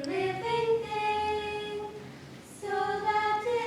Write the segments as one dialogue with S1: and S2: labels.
S1: Living thing, so that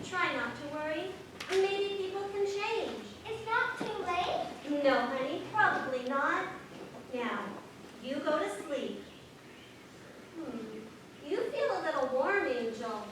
S1: Try not to worry. Maybe people can change. It's not too late. No, honey, probably not. Now, you go to sleep. You feel a little warm, Angel.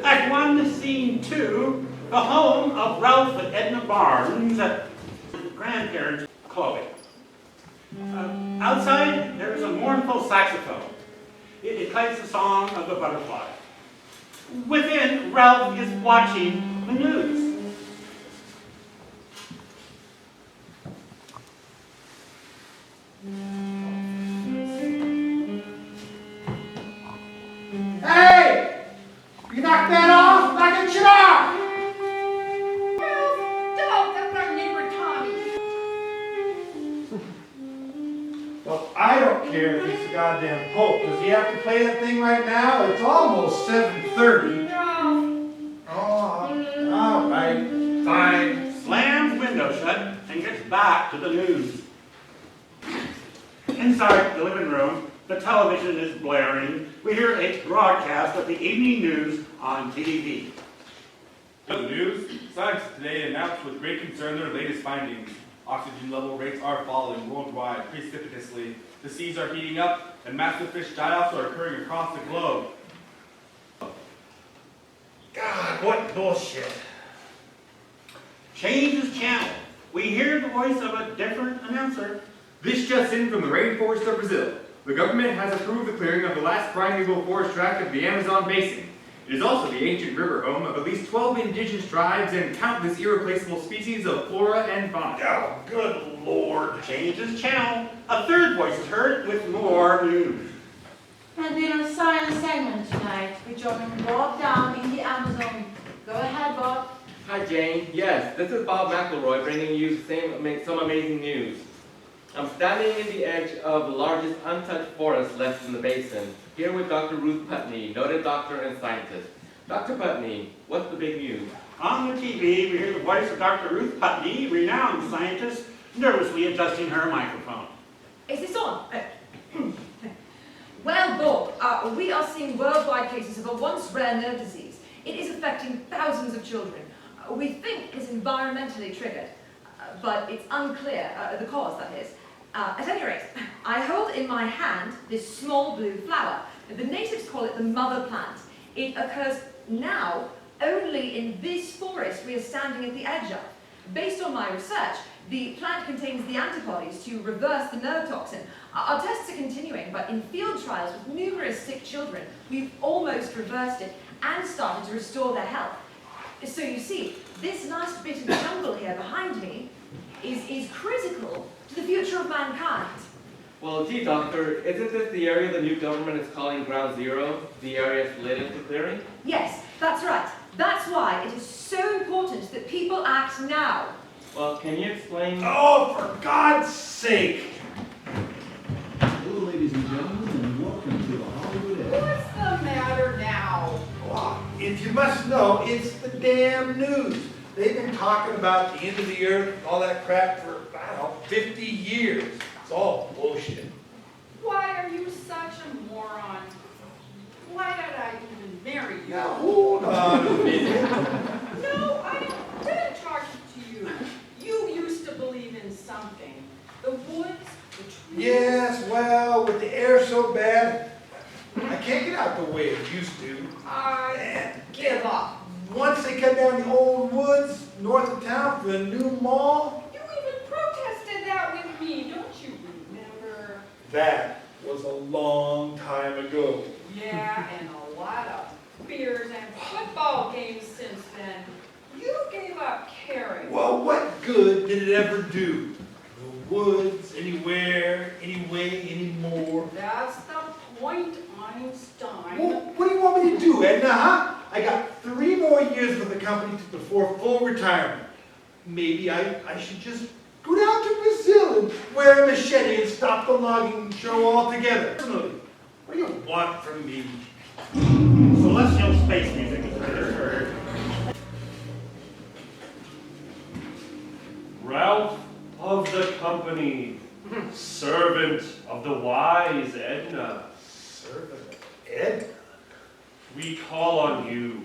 S2: Act 1, Scene 2, the home of Ralph and Edna Barnes, grandparents, Chloe. Outside, there is a mournful saxophone. It plays the song of the butterfly. Within, Ralph is watching the news.
S3: Hey! You knock that off? Knock that shit off!
S4: Ralph, don't! That's our neighbor Tommy.
S3: Well, I don't care if he's the goddamn Pope. Does he have to play that thing right now? It's almost 7:30.
S4: Ralph.
S3: Oh, all right. Fine.
S2: Slams window shut and gets back to the news. Inside the living room, the television is blaring. We hear a broadcast of the evening news on TV.
S5: The news, scientists today announced with great concern their latest findings. Oxygen level rates are falling worldwide precipitously. The seas are heating up, and massive fish die-offs are occurring across the globe.
S3: God, what bullshit.
S2: Change is channel. We hear the voice of a different announcer.
S6: This just in from the rainforest of Brazil. The government has approved the clearing of the last primeval forest tract of the Amazon basin. It is also the ancient river home of at least 12 indigenous tribes and countless irreplaceable species of flora and fauna.
S3: Oh, good Lord.
S2: Change is channel. A third voice is heard with more news.
S7: And in our science segment tonight, we're joining Bob down in the Amazon. Go ahead, Bob.
S8: Hi, Jane. Yes, this is Bob McElroy bringing you some amazing news. I'm standing in the edge of the largest untouched forest left in the basin, here with Dr. Ruth Putney, noted doctor and scientist. Dr. Putney, what's the big news?
S2: On the TV, we hear the voice of Dr. Ruth Putney, renowned scientist, nervously adjusting her microphone.
S4: Is this on? Well, Bob, we are seeing worldwide cases of a once rare nerve disease. It is affecting thousands of children. We think it's environmentally triggered, but it's unclear, the cause, that is. At any rate, I hold in my hand this small blue flower. The natives call it the mother plant. It occurs now only in this forest we are standing at the edge of. Based on my research, the plant contains the antibodies to reverse the nerve toxin. Our tests are continuing, but in field trials with numerous sick children, we've almost reversed it and started to restore their health. So you see, this last bit of jungle here behind me is critical to the future of mankind.
S8: Well, gee, doctor, isn't this the area the new government is calling Ground Zero, the area slated for clearing?
S4: Yes, that's right. That's why it is so important that people act now.
S8: Well, can you explain?
S3: Oh, for God's sake.
S9: Hello, ladies and gentlemen, and welcome to the Hollywood Edge.
S4: What's the matter now?
S3: Well, if you must know, it's the damn news. They've been talking about the end of the earth and all that crap for, I don't know, 50 years. It's all bullshit.
S4: Why are you such a moron? Why did I even marry you?
S3: Now, hold on a minute.
S4: No, I didn't charge it to you. You used to believe in something. The woods, the trees.
S3: Yes, well, with the air so bad, I can't get out the way it used to.
S4: I give up.
S3: Once they cut down the old woods north of town for the new mall.
S4: You even protested that with me, don't you remember?
S3: That was a long time ago.
S4: Yeah, and a lot of beers and football games since then. You gave up caring.
S3: Well, what good did it ever do? No woods, anywhere, anyway, anymore.
S4: That's the point, Einstein.
S3: Well, what do you want me to do, Edna, huh? I got 3 more years with the company before full retirement. Maybe I should just go down to Brazil and wear a machete and stop the logging show altogether. Personally, what do you want from me?
S2: Celestial space music is heard.
S10: company, servant of the wise Edna.
S3: Servant of Edna?
S10: We call on you.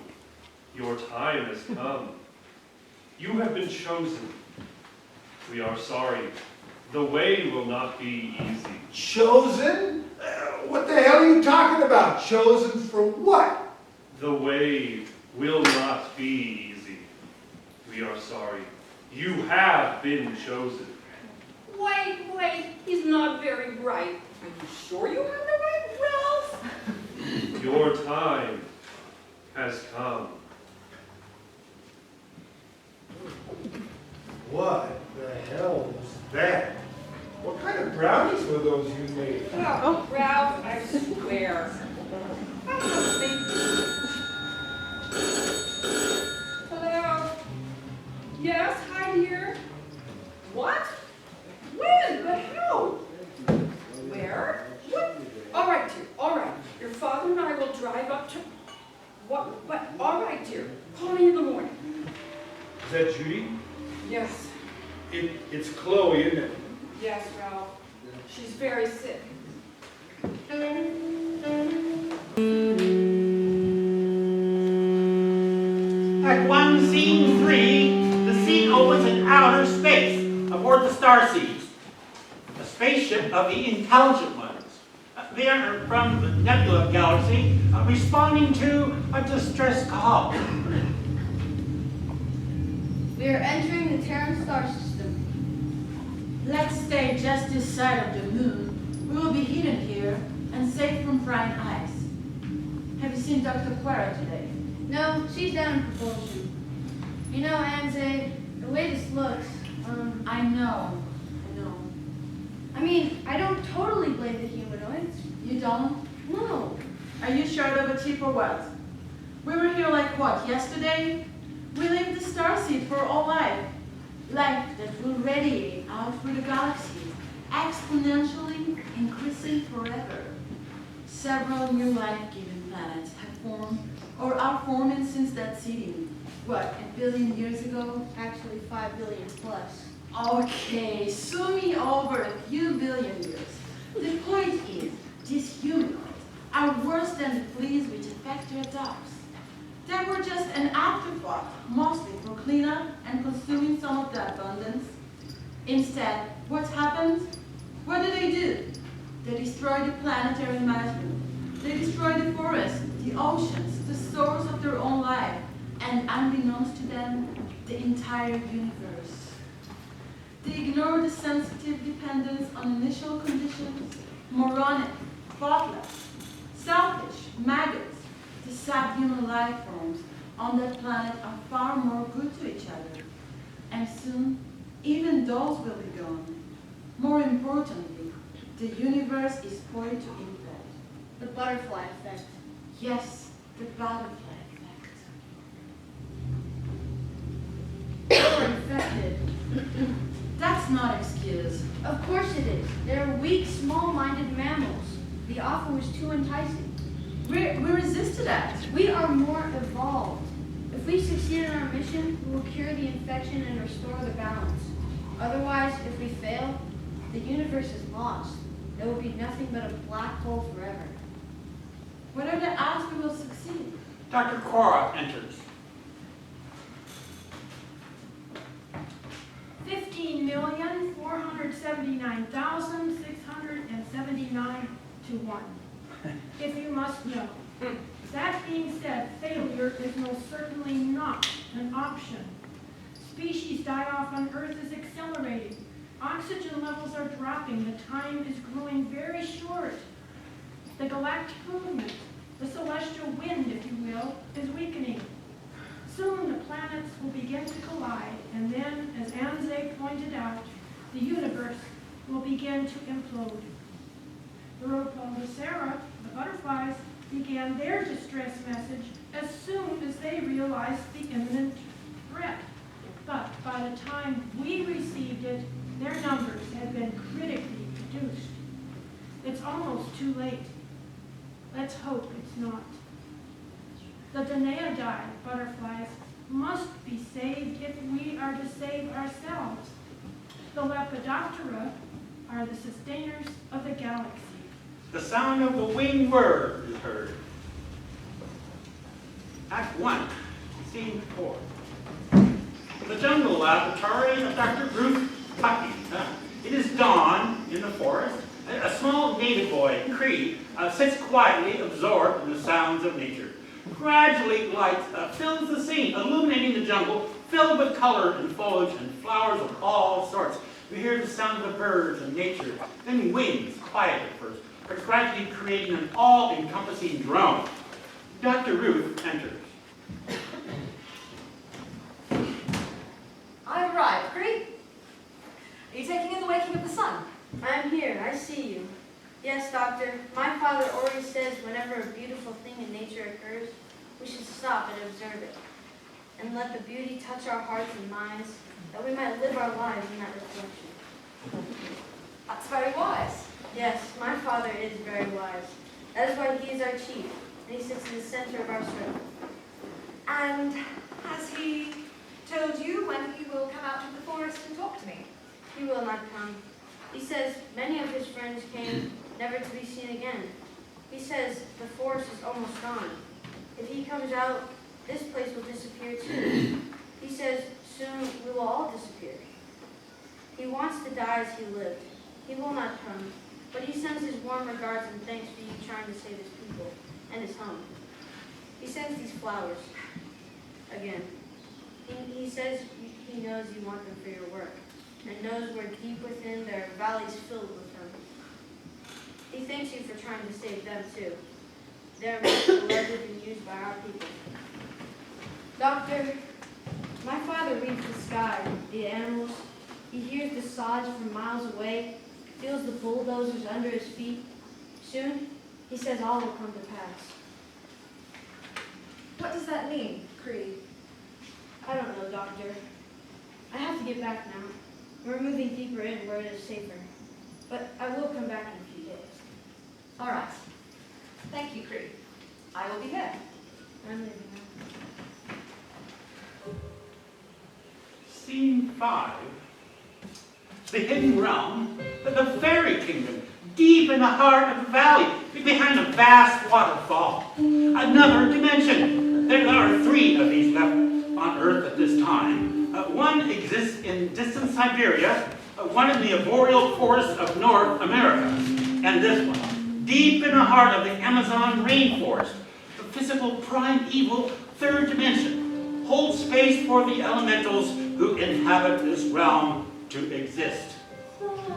S10: Your time has come. You have been chosen. We are sorry. The way will not be easy.
S3: Chosen? What the hell are you talking about? Chosen for what?
S10: The way will not be easy. We are sorry. You have been chosen.
S11: Wait, he's not very bright. Are you sure you have the right Ralph?
S10: Your time has come.
S3: What the hell was that? What kind of brownies were those you made?
S11: Oh, Ralph, I swear. I don't think... Hello? Yes, hi dear. What? When? But how? Where? What? All right, dear, all right. Your father and I will drive up to... What? But, all right, dear. Call me in the morning.
S3: Is that Judy?
S11: Yes.
S3: It's Chloe, isn't it?
S11: Yes, Ralph. She's very sick.
S2: Act 1, Scene 3, the scene opens in outer space, aboard the Starseeds. A spaceship of the intelligent ones. They are from the Nebula Galaxy, responding to a distress call.
S12: We are entering the Terran star system.
S7: Let's stay just this side of the moon. We will be hidden here and safe from prying eyes. Have you seen Dr. Fichera today?
S12: No, she's down in propulsion. You know, Anze, the way this looks,
S7: I know.
S12: I mean, I don't totally blame the humanoids.
S7: You don't?
S12: No.
S7: Are you short of a chip or what? We were here like what, yesterday? We lived the starseed for all life. Life that will radiate out through the galaxy, exponentially increasing forever. Several new life-giving planets have formed or are forming since that seeding. What, a billion years ago?
S12: Actually, 5 billion plus.
S7: Okay, sue me over a few billion years. The point is, these humanoids are worse than the fleas which affect their dogs. They were just an afterthought, mostly for cleanup and consuming some of the abundance. Instead, what happened? What do? They destroy the planetary management. They destroy the forests, the oceans, the source of their own life, and unbeknownst to them, the entire universe. They ignore the sensitive dependence on initial conditions, moronic, thoughtless, selfish, maggots. The subhuman life forms on that planet are far more good to each other. And soon, even those will be gone. More importantly, the universe is poised to implode.
S12: The butterfly effect.
S7: Yes, the butterfly effect.
S12: We're infected.
S7: That's not excuse.
S12: Of course it is. They're weak, small-minded mammals. The offer was too enticing.
S7: We resisted that.
S12: We are more evolved. If we succeed in our mission, we will cure the infection and restore the balance. Otherwise, if we fail, the universe is lost. There will be nothing but a black hole forever.
S7: What are the odds we will succeed?
S2: Dr. Cora enters.
S13: 15,479,679 to 1. If you must know. That being said, failure is most certainly not an option. Species die-off on Earth is accelerating. Oxygen levels are dropping. The time is growing very short. The galactic movement, the celestial wind, if you will, is weakening. Soon the planets will begin to collide, and then, as Anze pointed out, the universe will begin to implode. The Rhodopsera, the butterflies, began their distress message as soon as they realized the imminent threat. But by the time we received it, their numbers had been critically reduced. It's almost too late. Let's hope it's not. The Danaeidae butterflies must be saved if we are to save ourselves. The Lepidoptera are the sustainers of the galaxy.
S2: The sound of the winged word is heard. Act 1, Scene 4. The jungle laboratory of Dr. Bruce Puppy. It is dawn in the forest. A small native boy, Cree, sits quietly absorbed in the sounds of nature. Gradually, light fills the scene, illuminating the jungle, filled with color and foliage and flowers of all sorts. We hear the sound of the birds and nature, then winds, quiet at first, but gradually creating an all-encompassing drone. Dr. Ruth enters.
S4: I arrived, Cree. Are you taking in the waking of the sun?
S12: I'm here, I see you. Yes, Doctor, my father always says whenever a beautiful thing in nature occurs, we should stop and observe it, and let the beauty touch our hearts and minds, that we might live our lives in that reflection.
S4: That's very wise.
S12: Yes, my father is very wise. That is why he is our chief, and he sits in the center of our circle.
S4: And has he told you when he will come out of the forest and talk to me?
S12: He will not come. He says many of his friends came, never to be seen again. He says the forest is almost gone. If he comes out, this place will disappear too. He says soon we will all disappear. He wants to die as he lived. He will not come, but he sends his warm regards and thanks for you trying to save his people and his home. He sends these flowers. Again. He says he knows you want them for your work, and knows where deep within there are valleys filled with them. He thanks you for trying to save them too. They're beloved and used by our people. Doctor, my father reads the sky, the animals. He hears the sods from miles away, feels the bulldozers under his feet. Soon, he says all will come to pass.
S4: What does that mean, Cree?
S12: I don't know, Doctor. I have to get back now. We're moving deeper in where it is safer. But I will come back in a few days.
S4: All right. Thank you, Cree. I will be here.
S12: I'm leaving now.
S2: Scene 5. The hidden realm, the fairy kingdom, deep in the heart of the valley, behind a vast waterfall. Another dimension. There are 3 of these left on Earth at this time. One exists in distant Siberia, one in the arboreal forests of North America, and this one, deep in the heart of the Amazon rainforest, the physical primeval 3rd dimension, holds space for the elementals who inhabit this realm to exist.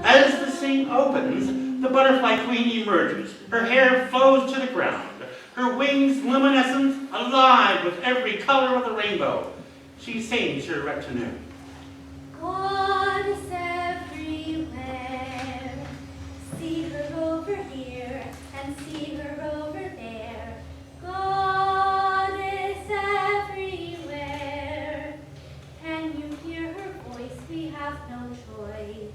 S2: As the scene opens, the butterfly queen emerges. Her hair flows to the ground, her wings luminescent, alive with every color of the rainbow. She sings her retinue.
S1: God is everywhere. See her over here and see her over there. God is everywhere. Can you hear her voice? We have no choice.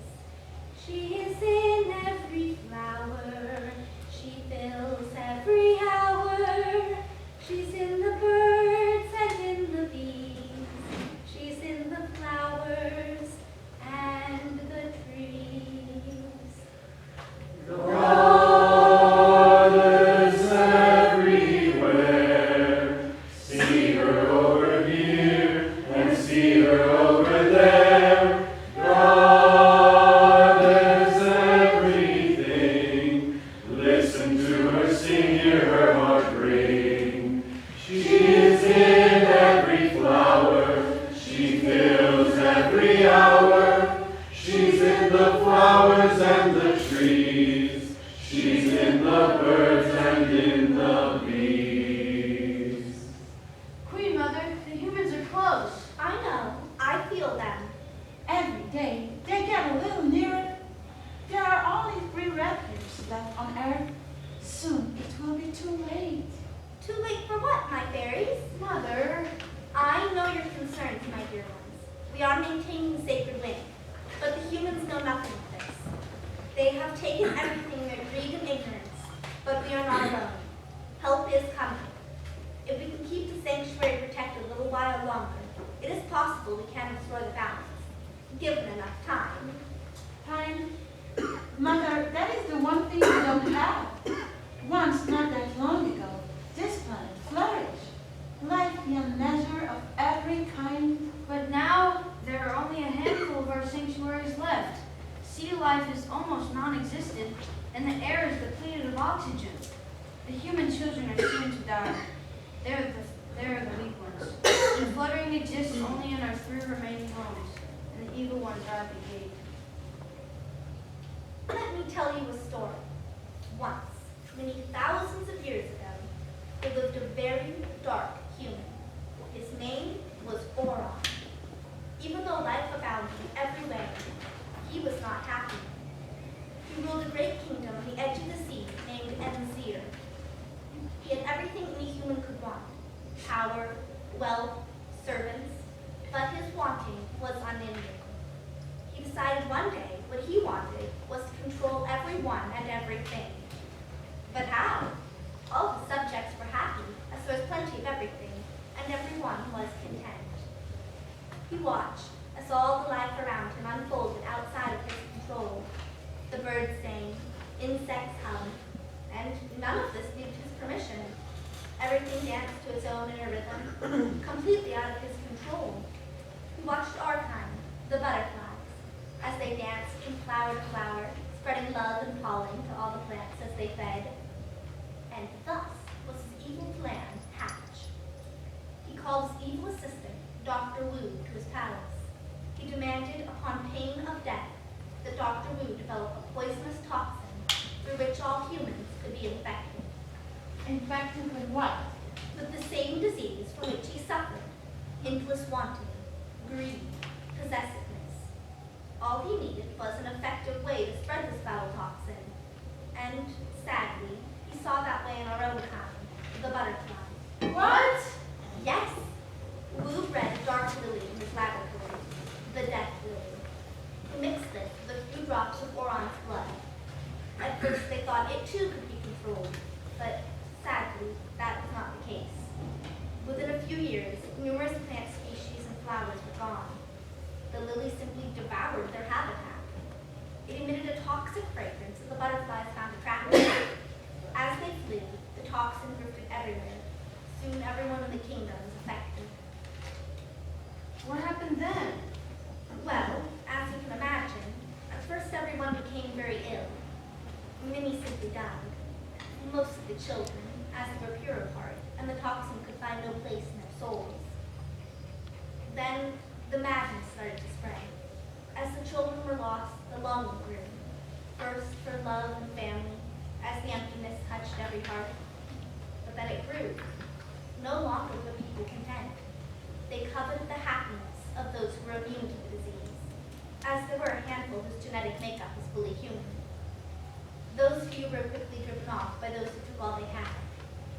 S1: She is in every flower. She fills every hour. She's in the birds and in the bees. She's in the flowers and the trees.
S14: God is everywhere. See her over here and see her over there. God is everything. Listen to her sing, hear her heart ring. She is in every flower. She fills every hour. She's in the flowers and the trees. She's in the birds and in the bees.
S12: Queen Mother, the humans are close.
S1: I know. I feel them.
S7: Every day, they get a little nearer. There are only 3 refuges left on Earth. Soon it will be too late.
S1: Too late for what, my fairies?
S12: Mother,
S1: I know your concerns, my dear ones. We are maintaining the sacred land, but the humans know nothing of this. They have taken everything in their greed and ignorance, but we are not alone. Help is coming. If we can keep the sanctuary protected a little while longer, it is possible we can restore the balance, given enough time.
S7: Time. Mother, that is the one thing we don't have. Once, not that long ago, this planet flourished. Life beyond measure of every kind.
S12: But now, there are only a handful of our sanctuaries left. Sea life is almost non-existent, and the air is depleted of oxygen. The human children are soon to die. They're the weak ones. And fluttering exists only in our 3 remaining homes, and the evil one guard the gate.
S1: Let me tell you a story. Once, many thousands of years ago, there lived a very dark human. His name was Oron. Even though life abounded in every way, he was not happy. He ruled a great kingdom on the edge of the sea named Enzir. He had everything any human could want: power, wealth, servants, but his wanting was unending. He decided one day what he wanted was to control everyone and everything. But how? All the subjects were happy, as there was plenty of everything, and everyone was content. He watched as all the life around him unfolded outside of his control. The birds sang, insects hummed, and none of this needed his permission. Everything danced to its own inner rhythm, completely out of his control. He watched our kind, the butterflies, as they danced from flower to flower, spreading love and pollen to all the plants as they fed. And thus was his evil plan hatched. He called his evil assistant, Dr. Wu, to his palace. He demanded, upon pain of death, that Dr. Wu develop a poisonous toxin through which all humans could be infected.
S7: Infected with what?
S1: With the same disease from which he suffered: endless wanting, greed, possessiveness. All he needed was an effective way to spread this foul toxin. And, sadly, he saw that way in our own kind, the butterfly.
S7: What?
S1: Yes. Wu bred a dark lily in his laboratory, the death lily. He mixed it with a few drops of Oron's blood. At first they thought it too could be controlled, but sadly, that was not the case. Within a few years, numerous plant species and flowers were gone. The lily simply devoured their habitat. It emitted a toxic fragrance that the butterflies found attractive. As they flew, the toxin drifted everywhere. Soon everyone in the kingdom was affected.
S12: What happened then?
S1: Well, as you can imagine, at first everyone became very ill. Many simply died. Most of the children, as they were pure of heart, and the toxin could find no place in their souls. Then the madness started to spread. As the children were lost, the longing grew. First for love and family, as the emptiness touched every heart. But then it grew. No longer were people content. They coveted the happiness of those who were immune to the disease, as there were a handful whose genetic makeup was fully human. Those few were quickly driven off by those who took all they had.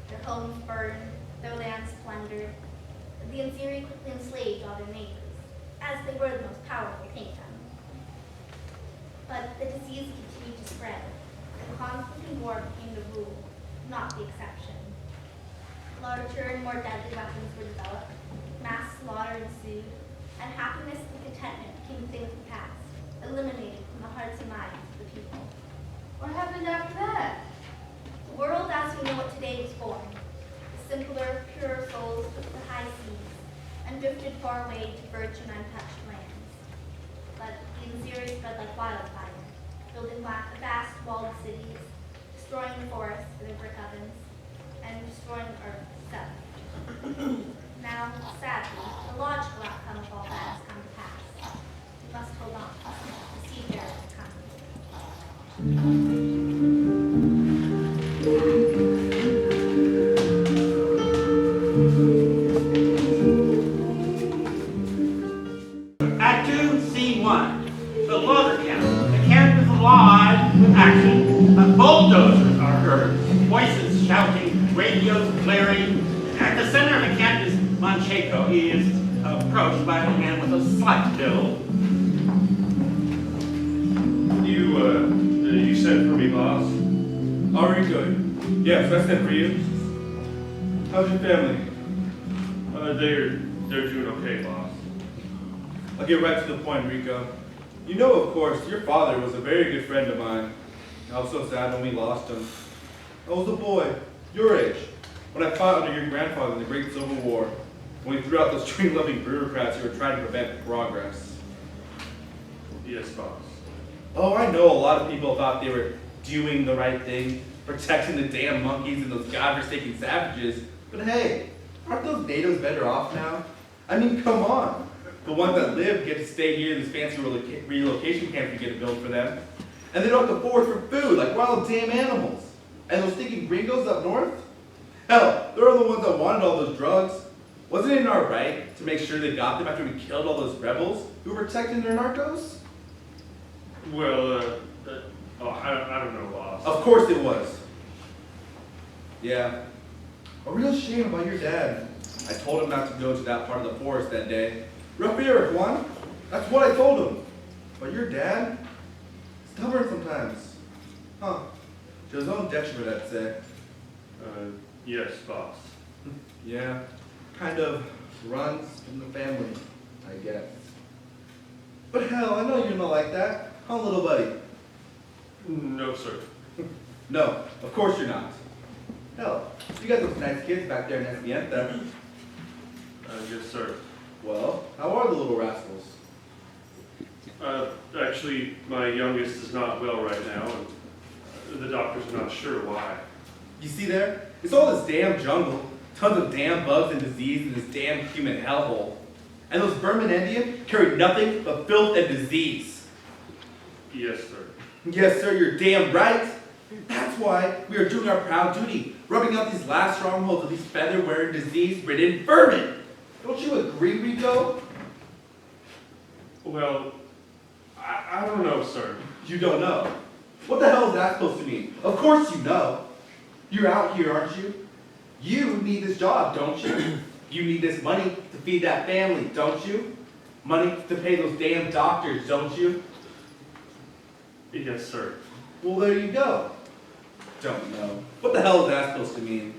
S1: Their homes burned, their lands plundered. The Enziri quickly enslaved all their neighbors, as they were the most powerful kingdom. But the disease continued to spread, and conflict and war became the rule, not the exception. Larger and more deadly weapons were developed, mass slaughter ensued, and happiness and contentment became a thing of the past, eliminated from the hearts and minds of the people.
S12: What happened after that?
S1: The world as we know it today was born. The simpler, purer souls took the high seas and drifted far away to virgin, untouched lands. But the Enziri spread like wildfire, building vast walled cities, destroying the forests for their brick ovens, and destroying the earth itself. Now, sadly, the logical outcome of all that has come to pass. We must hold on. The seafarer is coming.
S2: Act 2, Scene 1. The Loader Camp. The camp is alive with action. Bulldozers are heard. Voices shouting, radios blaring. At the center of the camp is Manchego. He is approached by a man with a slight build.
S10: You sent for me, boss?
S5: Are you good? Yes, I sent for you. How's your family?
S10: They're doing okay, boss.
S5: I'll get right to the point, Rico. You know, of course, your father was a very good friend of mine. I was so sad when we lost him. I was a boy, your age, when I fought under your grandfather in the Great Civil War, when we threw out those tree-loving bureaucrats who were trying to prevent progress.
S10: Yes, boss.
S5: Oh, I know a lot of people thought they were doing the right thing, protecting the damn monkeys and those godforsaken savages, but hey, aren't those natives better off now? I mean, come on. The ones that live get to stay here in this fancy relocation camp we get to build for them. And they don't have to forage for food like wild damn animals. And those stinking gringos up north? Hell, they're the ones that wanted all those drugs. Wasn't it our right to make sure they got them after we killed all those rebels who were protecting their narcos?
S10: Well, I don't know, boss.
S5: Of course it was. Yeah. A real shame about your dad. I told him not to go to that part of the forest that day. Ramirez, Juan. That's what I told him. But your dad? Stubborn sometimes. Huh. To his own detriment, I'd say.
S10: Yes, boss.
S5: Yeah. Kind of runs in the family, I guess. But hell, I know you're not like that. Huh, little buddy?
S10: No, sir.
S5: No, of course you're not. Hell, you got those nice kids back there in Esmienta.
S10: Yes, sir.
S5: Well, how are the little rascals?
S10: Actually, my youngest is not well right now, and the doctors are not sure why.
S5: You see there? It's all this damn jungle. Tons of damn bugs and disease in this damn human hellhole. And those vermin Indian carry nothing but filth and disease.
S10: Yes, sir.
S5: Yes, sir, you're damn right. That's why we are doing our proud duty, rubbing out these last strongholds of these feather-wearing, disease-ridden vermin. Don't you agree, Rico?
S10: Well, I don't know, sir.
S5: You don't know? What the hell is that supposed to mean? Of course you know. You're out here, aren't you? You need this job, don't you? You need this money to feed that family, don't you? Money to pay those damn doctors, don't you?
S10: Yes, sir.
S5: Well, there you go. Don't know. What the hell is that supposed to mean?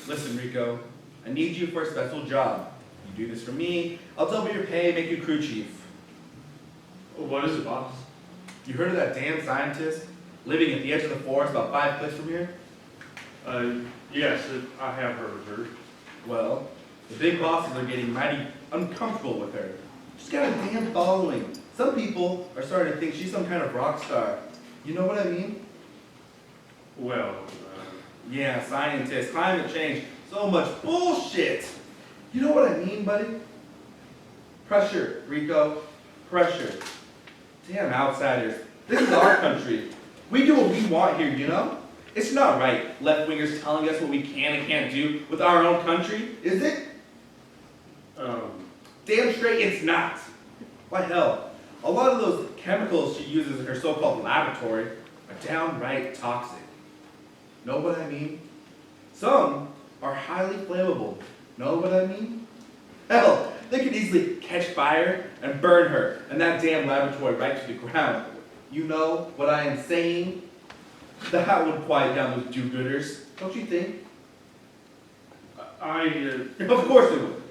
S5: Listen, Rico, I need you for a special job. You do this for me, I'll double your pay, make you crew chief.
S10: What is it, boss?
S5: You heard of that damn scientist living at the edge of the forest about 5 clicks from here?
S10: Yes, I have heard of her.
S5: Well, the big bosses are getting mighty uncomfortable with her. She's got a damn following. Some people are starting to think she's some kind of rock star. You know what I mean?
S10: Well,
S5: yeah, scientists, climate change, so much bullshit. You know what I mean, buddy? Pressure, Rico. Pressure. Damn outsiders. This is our country. We do what we want here, you know? It's not right, left-wingers telling us what we can and can't do with our own country, is it? Damn straight it's not. Why hell, a lot of those chemicals she uses in her so-called laboratory are downright toxic. Know what I mean? Some are highly flammable. Know what I mean? Hell, they could easily catch fire and burn her and that damn laboratory right to the ground. You know what I am saying? That would quiet down those do-gooders, don't you think? Of course it would.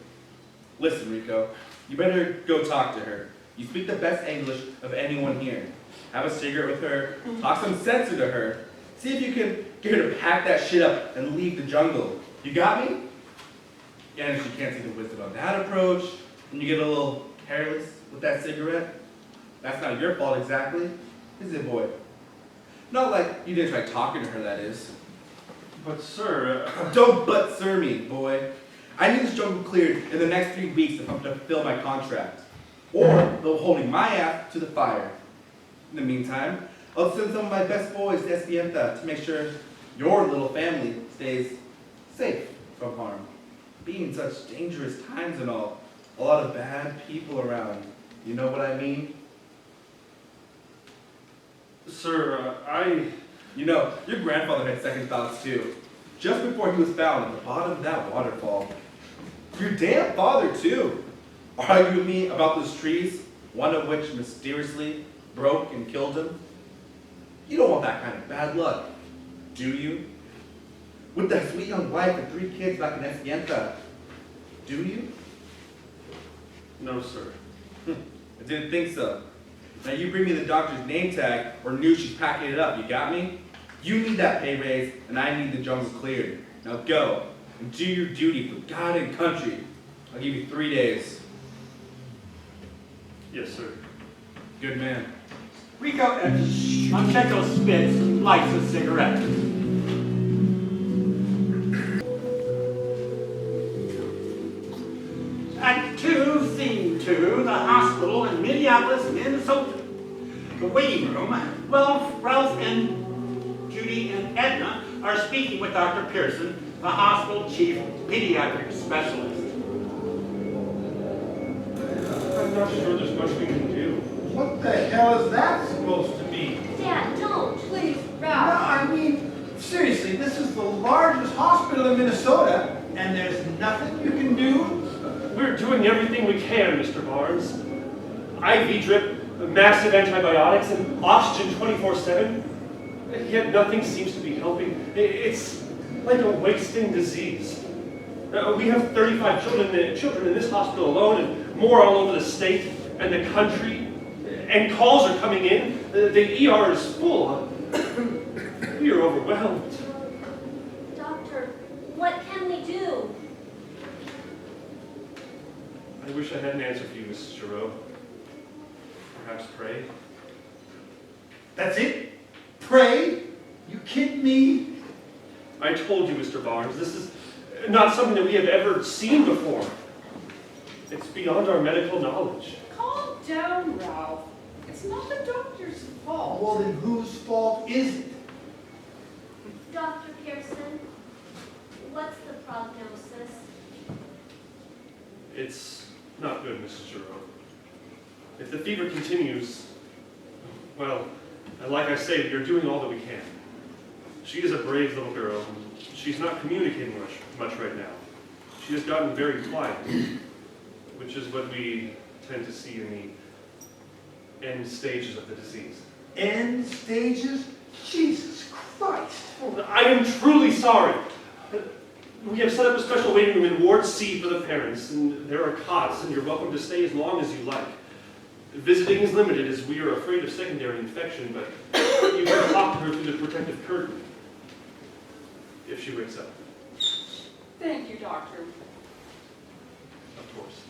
S5: Listen, Rico, you better go talk to her. You speak the best English of anyone here. Have a cigarette with her, talk some sense into her. See if you can get her to pack that shit up and leave the jungle. You got me? Yeah, and if she can't see the wisdom of that approach, and you get a little careless with that cigarette, that's not your fault exactly, is it, boy? Not like you didn't try talking to her, that is.
S10: But sir...
S5: Don't but sir me, boy. I need this jungle cleared in the next 3 weeks if I'm to fulfill my contract. Or they'll holding my ass to the fire. In the meantime, I'll send some of my best boys to Esmienta to make sure your little family stays safe from harm. Being such dangerous times and all, a lot of bad people around. You know what I mean?
S10: Sir,
S5: You know, your grandfather had second thoughts too. Just before he was found at the bottom of that waterfall. Your damn father too. Argued with me about those trees, one of which mysteriously broke and killed him. You don't want that kind of bad luck, do you? With that sweet young wife and 3 kids back in Esmienta, do you?
S10: No, sir.
S5: I didn't think so. Now you bring me the doctor's name tag or news she's packing it up, you got me? You need that pay raise, and I need the jungle cleared. Now go, and do your duty for God and country. I'll give you 3 days.
S10: Yes, sir.
S5: Good man.
S2: Rico, Mancheco spits and lights a cigarette. Act 2, Scene 2, the hospital in Minneapolis, Minnesota. The waiting room. Well, Ralph and Judy and Edna are speaking with Dr. Pearson, the hospital chief pediatric specialist.
S10: I'm not sure there's much we can do.
S3: What the hell is that supposed to mean?
S1: Dad, don't.
S12: Please,
S3: No,
S12: Ralph.
S3: I mean, seriously, this is the largest hospital in Minnesota, and there's nothing you can do?
S10: We're doing everything we can, Mr. Barnes. IV drip, massive antibiotics, and oxygen 24/7. Yet nothing seems to be helping. It's like a wasting disease. We have 35 children in this hospital alone, and more all over the state and the country. And calls are coming in. The ER is full. We are overwhelmed.
S1: Doctor, what can we do?
S10: I wish I had an answer for you, Mrs. Giroux. Perhaps pray?
S3: That's it? Pray? You kidding me?
S10: I told you, Mr. Barnes, this is not something that we have ever seen before. It's beyond our medical knowledge.
S11: Calm down, Ralph. It's not the doctor's fault.
S3: Well, then whose fault is it?
S1: Dr. Pearson, what's the prognosis?
S10: It's not good, Mrs. Giroux. If the fever continues, well, like I say, we are doing all that we can. She is a brave little girl, and she's not communicating much right now. She has gotten very quiet, which is what we tend to see in the end stages of the disease.
S3: End stages? Jesus Christ.
S10: Oh, I am truly sorry. We have set up a special waiting room in Ward C for the parents, and there are cots, and you're welcome to stay as long as you like. Visiting is limited as we are afraid of secondary infection, but you can talk to her through the protective curtain if she wakes up.
S11: Thank you, Doctor.
S10: Of course.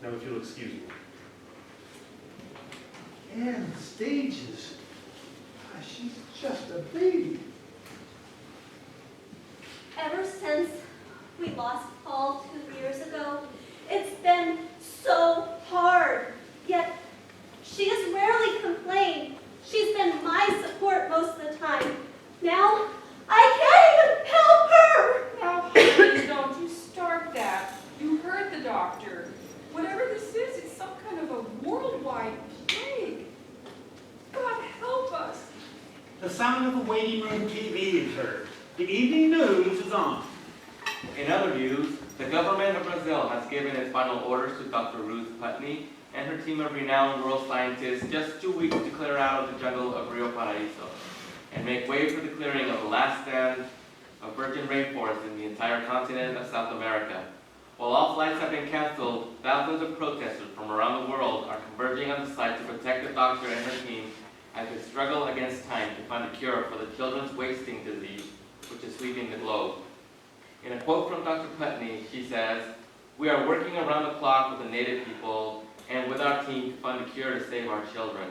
S10: Now, if you'll excuse me.
S3: End stages? She's just a baby.
S1: Ever since we lost Paul 2 years ago, it's been so hard. Yet, she has rarely complained. She's been my support most of the time. Now, I can't even help her!
S11: Now, please don't you start that. You heard the doctor. Whatever this is, it's some kind of a worldwide plague. God help us.
S2: The sound of the waiting room TV is heard. The evening news is on.
S8: In other news, the government of Brazil has given its final orders to Dr. Ruth Putney and her team of renowned world scientists just 2 weeks to clear out of the jungle of Rio Paraíso and make way for the clearing of the last stand of virgin rainforest in the entire continent of South America. While all flights have been canceled, thousands of protesters from around the world are converging on the site to protect the doctor and her team as they struggle against time to find a cure for the children's wasting disease, which is sweeping the globe. In a quote from Dr. Putney, she says, "We are working around the clock with the native people and with our team to find a cure to save our children.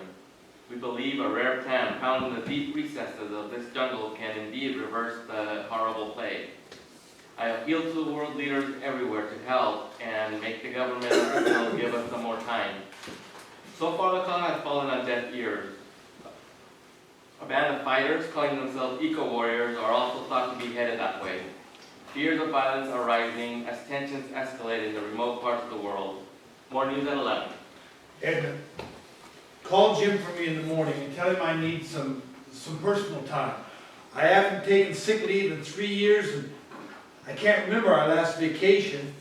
S8: We believe a rare plant found in the deep recesses of this jungle can indeed reverse the horrible plague. I appeal to the world leaders everywhere to help and make the government of Brazil give us some more time." So far, the call has fallen on deaf ears. A band of fighters calling themselves eco-warriors are also thought to be headed that way. Fears of violence are rising as tensions escalate in the remote parts of the world. More news at 11.
S3: Edna, call Jim for me in the morning and tell him I need some personal time. I haven't taken sick leave in 3 years and I can't remember our last vacation.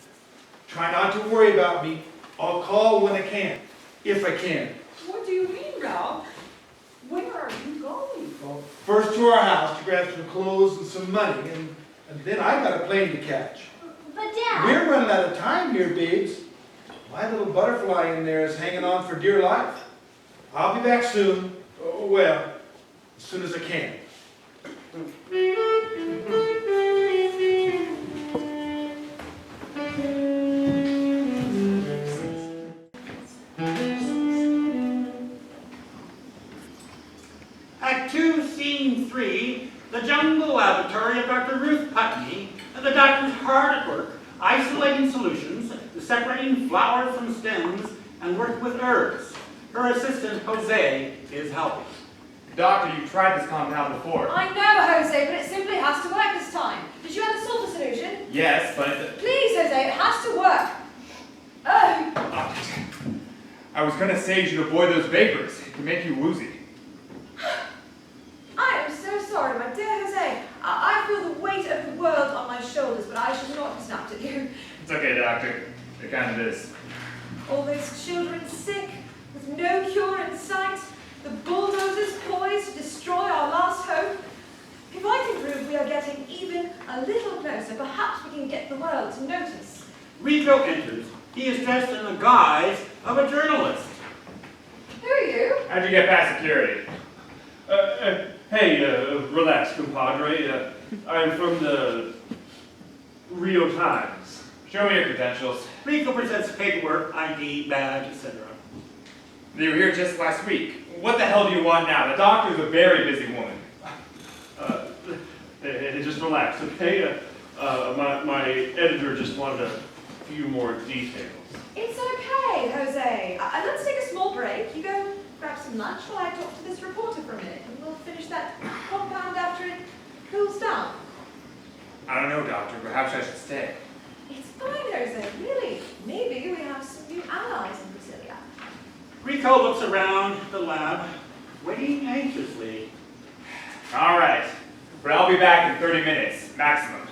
S3: Try not to worry about me. I'll call when I can, if I can.
S11: What do you mean, Ralph? Where are you going?
S3: Well, first to our house to grab some clothes and some money, and then I got a plane to catch.
S1: But Dad...
S3: We're running out of time here, babes. My little butterfly in there is hanging on for dear life. I'll be back soon. Oh, well, as soon as I can.
S2: Act 2, Scene 3, the jungle laboratory of Dr. Ruth Putney, and the doctor's hard at work, isolating solutions, separating flowers from stems, and working with herbs. Her assistant, Jose, is helping.
S6: Doctor, you've tried this compound before.
S4: I know, Jose, but it simply has to work this time. Did you have the sulfur solution?
S6: Yes, but...
S4: Please, Jose, it has to work. Oh.
S6: I was going to say you should avoid those vapors. It can make you woozy.
S4: I am so sorry, my dear Jose. I feel the weight of the world on my shoulders, but I should not have snapped at you.
S6: It's okay, Doctor. It kind of is.
S4: All those children sick, with no cure in sight, the bulldozers poised to destroy our last hope. If I can prove we are getting even a little closer, perhaps we can get the world to notice.
S2: Rico enters. He is dressed in the guise of a journalist.
S4: Who are you?
S6: How'd you get past security?
S10: Hey, relax, compadre. I'm from the Rio Times.
S6: Show me your credentials.
S2: Rico presents paperwork, ID, badge, etc.
S6: You were here just last week. What the hell do you want now? The doctor's a very busy woman.
S10: Just relax, okay? My editor just wanted a few more details.
S4: It's okay, Jose. Let's take a small break. You go grab some lunch while I talk to this reporter for a minute, and we'll finish that compound after it cools down.
S6: I don't know, Doctor. Perhaps I should stay.
S4: It's fine, Jose. Really. Maybe we have some new allies in Brasilia.
S2: Rico looks around the lab, waiting anxiously.
S6: All right. But I'll be back in 30 minutes, maximum.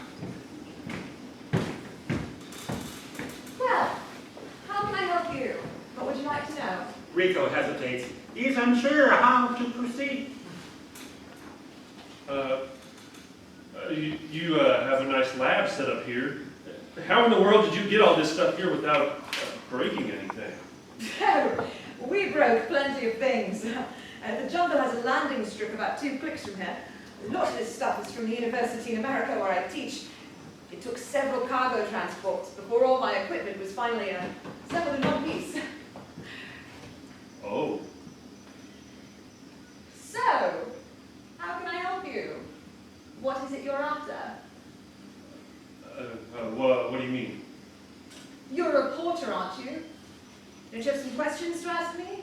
S4: Well, how can I help you? What would you like to know?
S2: Rico hesitates. He's unsure how to proceed.
S10: You have a nice lab set up here. How in the world did you get all this stuff here without breaking anything?
S4: Oh, we broke plenty of things. The jungle has a landing strip about 2 clicks from here. A lot of this stuff is from the university in America where I teach. It took several cargo transports before all my equipment was finally assembled in one piece.
S10: Oh.
S4: So, how can I help you? What is it you're after?
S10: What do you mean?
S4: You're a reporter, aren't you? Don't you have some questions to ask me?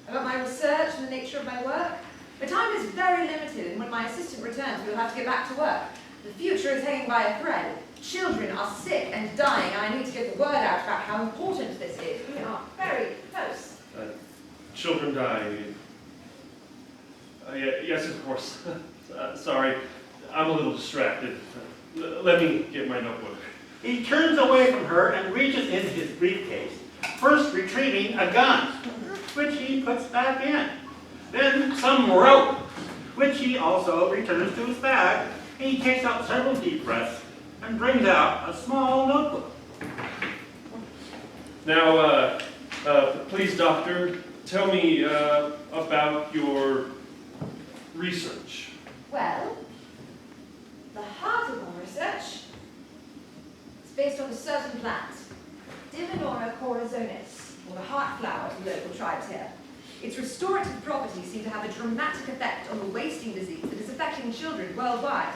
S4: About my research and the nature of my work? My time is very limited, and when my assistant returns, we'll have to get back to work. The future is hanging by a thread. Children are sick and dying, and I need to get the word out about how important this is. We are very close.
S10: Children dying. Yes, of course. Sorry, I'm a little distracted. Let me get my notebook.
S2: He turns away from her and reaches into his briefcase, first retrieving a gun, which he puts back in. Then some rope, which he also returns to his bag. He takes out several deep breaths and brings out a small notebook.
S10: Now, please, doctor, tell me about your research.
S4: Well, the heart of my research is based on a certain plant, Divinora corazonis, or the heart flower of the local tribes here. Its restorative properties seem to have a dramatic effect on the wasting disease that is affecting children worldwide.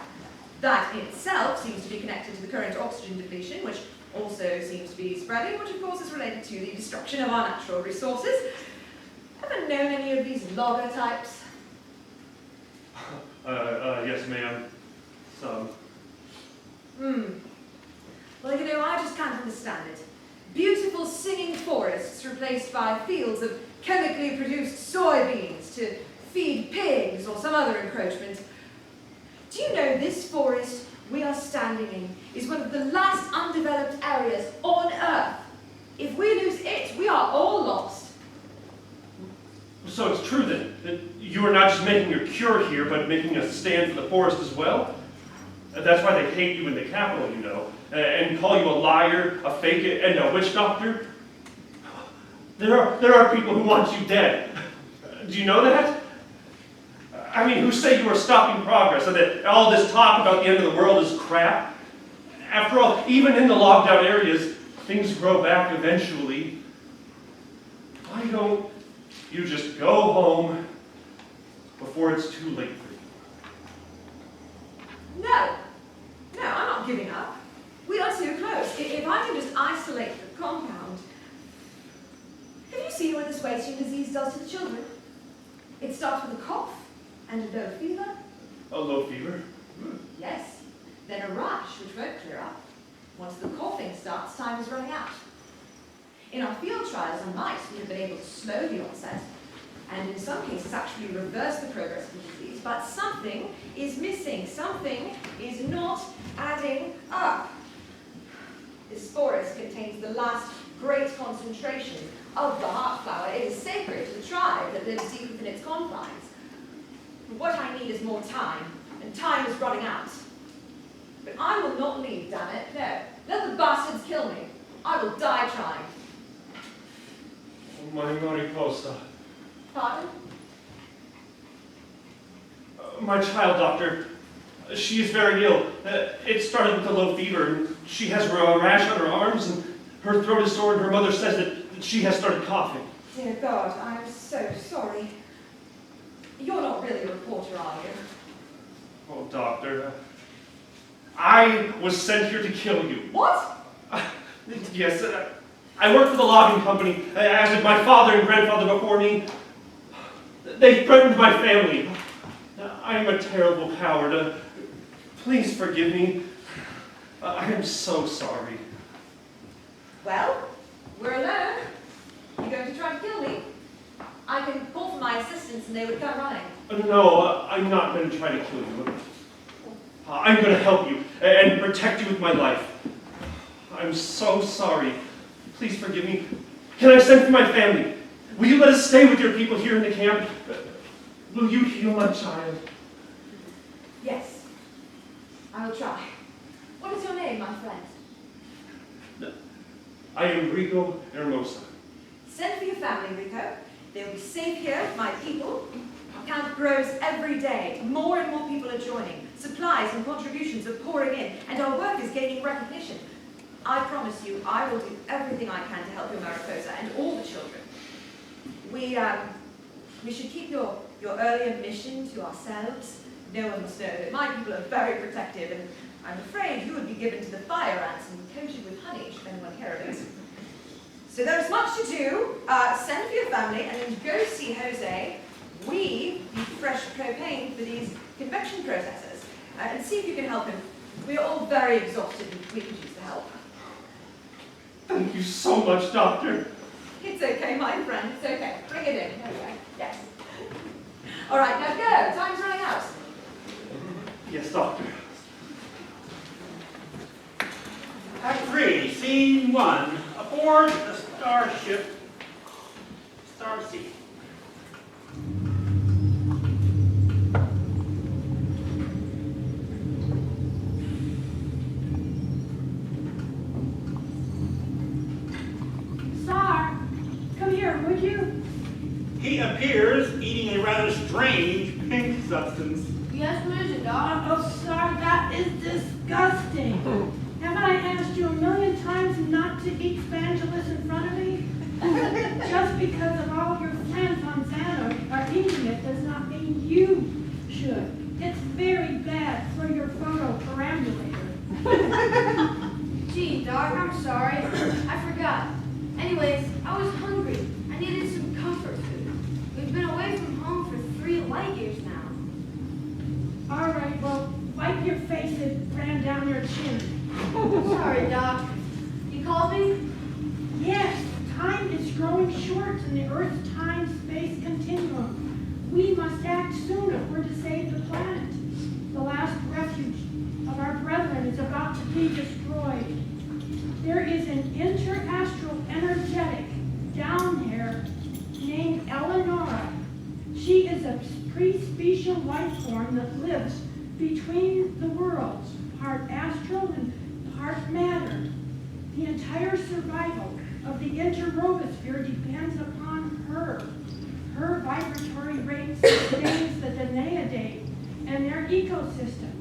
S4: That in itself seems to be connected to the current oxygen depletion, which also seems to be spreading, which of course is related to the destruction of our natural resources. Ever known any of these logger types?
S10: Yes, ma'am. Some.
S4: Well, you know, I just can't understand it. Beautiful singing forests replaced by fields of chemically produced soybeans to feed pigs or some other encroachment. Do you know this forest we are standing in is one of the last undeveloped areas on Earth? If we lose it, we are all lost.
S10: So it's true then that you are not just making your cure here, but making a stand for the forest as well? That's why they hate you in the capital, you know, and call you a liar, a fake, and a witch doctor? There are people who want you dead. Do you know that? I mean, who say you are stopping progress, and that all this talk about the end of the world is crap? After all, even in the locked down areas, things grow back eventually. Why don't you just go home before it's too late for you?
S4: No, I'm not giving up. We are too close. If I can just isolate the compound. Have you seen what this wasting disease does to the children? It starts with a cough and a low fever.
S10: A low fever?
S4: Yes. Then a rash, which won't clear up. Once the coughing starts, time is running out. In our field trials on mice, we have been able to slow the onset, and in some cases actually reverse the progress of the disease, but something is missing. Something is not adding up. This forest contains the last great concentration of the heart flower. It is sacred to the tribe that lives deep within its confines. What I need is more time, and time is running out. But I will not leave, damn it. No. Let the bastards kill me. I will die trying.
S10: Oh, my Mariposa.
S4: Pardon?
S10: My child, doctor. She is very ill. It started with a low fever, and she has a rash on her arms, and her throat is sore, and her mother says that she has started coughing.
S4: Dear God, I'm so sorry. You're not really a reporter, are you?
S10: Oh, doctor. I was sent here to kill you.
S4: What?
S10: Yes, I work for the logging company, as did my father and grandfather before me. They threatened my family. I am a terrible coward. Please forgive me. I am so sorry.
S4: Well, we're alone. You're going to try to kill me? I can call for my assistants and they would come running.
S10: No, I'm not going to try to kill you. I'm going to help you and protect you with my life. I'm so sorry. Please forgive me. Can I send for my family? Will you let us stay with your people here in the camp? Will you heal my child?
S4: Yes, I will try. What is your name, my friend?
S10: I am Rico Hermosa.
S4: Send for your family, Rico. They'll be safe here with my people. Our camp grows every day. More and more people are joining. Supplies and contributions are pouring in, and our work is gaining recognition. I promise you, I will do everything I can to help your Mariposa and all the children. We should keep your earlier mission to ourselves. No one must know that my people are very protective, and I'm afraid you would be given to the fire ants and coated with honey should anyone hear of it. So there's much to do. Send for your family and then go see Jose. We need fresh propane for these convection processes, and see if you can help him. We are all very exhausted and we could use the help.
S10: Thank you so much, doctor.
S4: It's okay, my friend. It's okay. Bring it in. There we go. Yes. All right, now go. Time's running out.
S10: Yes, doctor.
S2: Act 3, Scene 1. Aboard the starship Starseed.
S13: Sar, come here, would you?
S2: He appears eating a rather strange pink substance.
S12: Yes, what is it, Doc?
S13: Oh, Sar, that is disgusting. Haven't I asked you 1,000,000 times not to eat Spangulas in front of me? Just because of all your friends on Xano are eating it does not mean you should. It's very bad for your photo perambulator.
S12: Gee, Doc, I'm sorry. I forgot. Anyways, I was hungry. I needed some comfort food. We've been away from home for 3 light years now.
S13: All right, well, wipe your face. It ran down your chin.
S12: Sorry, Doc. You called me?
S13: Yes, time is growing short in the Earth's time-space continuum. We must act soon if we're to save the planet. The last refuge of our brethren is about to be destroyed. There is an interastral energetic down here named Eleonora. She is a pre-special life form that lives between the worlds, part astral and part matter. The entire survival of the interogosphere depends upon her. Her vibratory rate sustains the Danaidae and their ecosystem.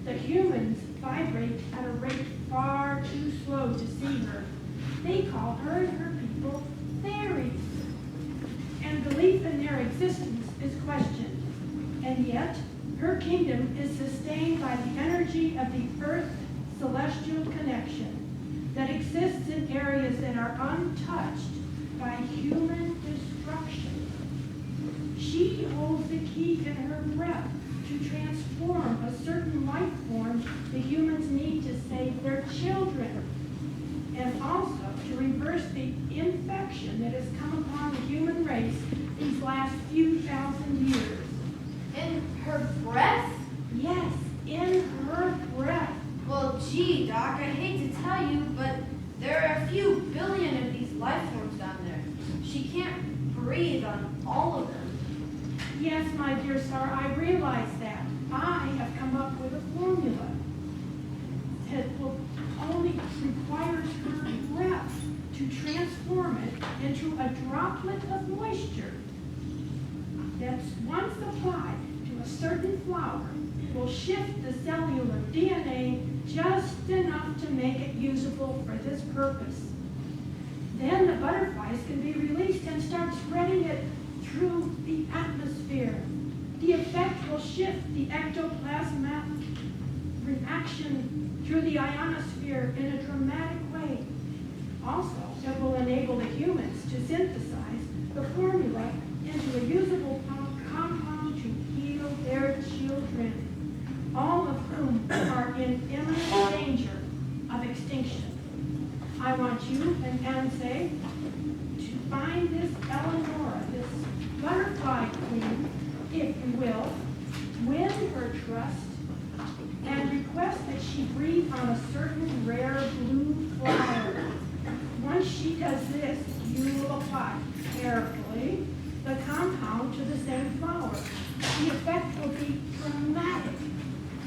S13: The humans vibrate at a rate far too slow to see her. They call her and her people fairies. And belief in their existence is questioned. And yet, her kingdom is sustained by the energy of the Earth-celestial connection that exists in areas that are untouched by human destruction. She holds the key in her breath to transform a certain life form the humans need to save their children, and also to reverse the infection that has come upon the human race these last few thousand years.
S12: In her breath?
S13: Yes, in her breath.
S12: Well, gee, Doc, I hate to tell you, but there are a few billion of these life forms down there. She can't breathe on all of them.
S13: Yes, my dear sir, I realize that. I have come up with a formula that will only requires her breath to transform it into a droplet of moisture that's once applied to a certain flower will shift the cellular DNA just enough to make it usable for this purpose. Then the butterflies can be released and start spreading it through the atmosphere. The effect will shift the ectoplasmic reaction through the ionosphere in a dramatic way. Also, it will enable the humans to synthesize the formula into a usable compound to heal their children, all of whom are in imminent danger of extinction. I want you and Anse to find this Eleonora, this butterfly queen, if you will, win her trust, and request that she breathe on a certain rare blue flower. Once she does this, you will apply carefully the compound to the same flower. The effect will be dramatic.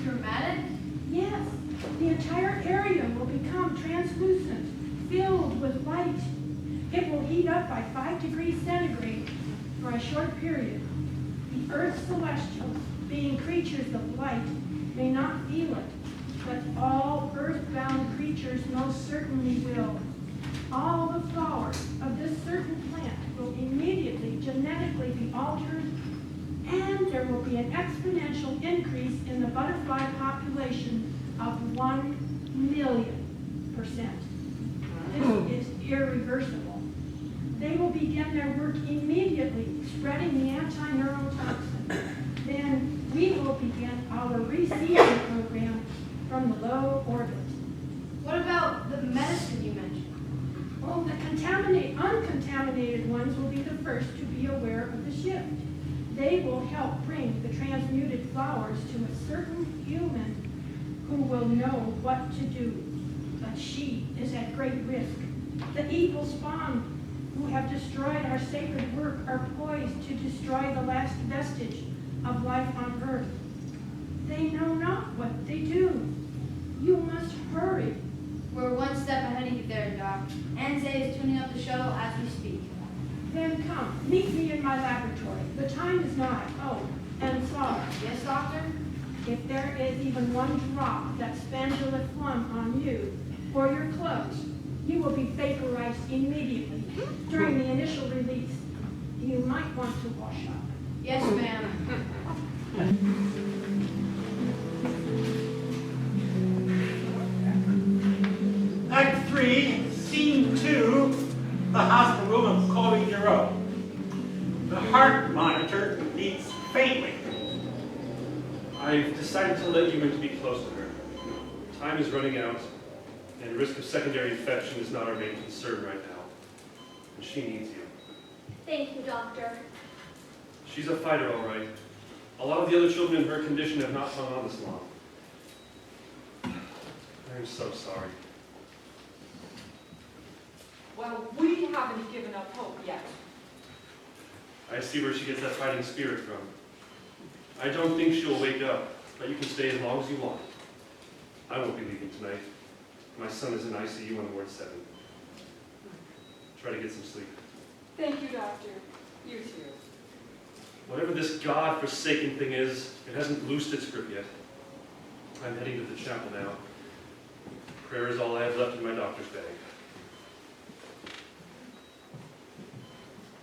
S12: Dramatic?
S13: Yes. The entire area will become translucent, filled with light. It will heat up by 5 degrees centigrade for a short period. The Earth's celestials, being creatures of light, may not feel it, but all earthbound creatures most certainly will. All the flowers of this certain plant will immediately genetically be altered, and there will be an exponential increase in the butterfly population of 1,000,000%. This is irreversible. They will begin their work immediately, spreading the anti-neurotoxin. Then we will begin our reseeding program from the low orbit.
S12: What about the medicine you mentioned?
S13: Well, the uncontaminated ones will be the first to be aware of the shift. They will help bring the transmuted flowers to a certain human who will know what to do. But she is at great risk. The evil spawn who have destroyed our sacred work are poised to destroy the last vestige of life on earth. They know not what they do. You must hurry.
S12: We're one step ahead of you there, Doc. Anse is tuning up the shuttle as we speak.
S13: Then come, meet me in my laboratory. The time is nigh. Oh, and Sarah.
S12: Yes, Doctor?
S13: If there is even one drop that spandula flung on you or your clothes, you will be vaporized immediately during the initial release. You might want to wash up.
S12: Yes, ma'am.
S2: Act 3, Scene 2, the hospital room of Convivio. The heart monitor beats faintly.
S10: I've decided to let you in to be close to her. Time is running out, and risk of secondary infection is not our main concern right now. And she needs you.
S1: Thank you, Doctor.
S10: She's a fighter, all right. A lot of the other children in her condition have not hung on this long. I'm so sorry.
S11: Well, we haven't given up hope yet.
S10: I see where she gets that fighting spirit from. I don't think she'll wake up, but you can stay as long as you want. I won't be leaving tonight. My son is in ICU on Ward 7. Try to get some sleep.
S11: Thank you, Doctor. You too.
S10: Whatever this God-forsaken thing is, it hasn't loosed its grip yet. I'm heading to the chapel now. Prayer is all I have left in my doctor's bag.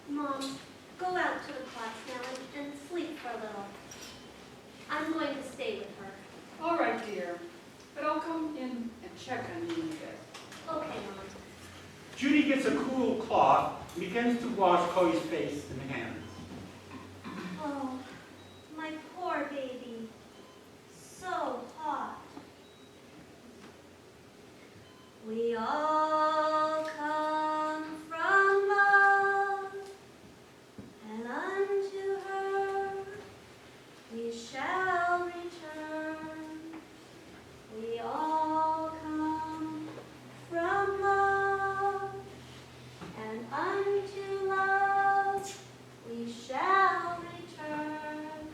S1: Mom, go out to the class now and sleep for a little. I'm going to stay with her.
S11: All right, dear. But I'll come in and check on you in a bit.
S1: Okay, Mom.
S2: Judy gets a cool cloth and begins to wash Chloe's face and hands.
S1: Oh, my poor baby. So hot. We all come from love, and unto her we shall return. We all come from love, and unto love we shall return.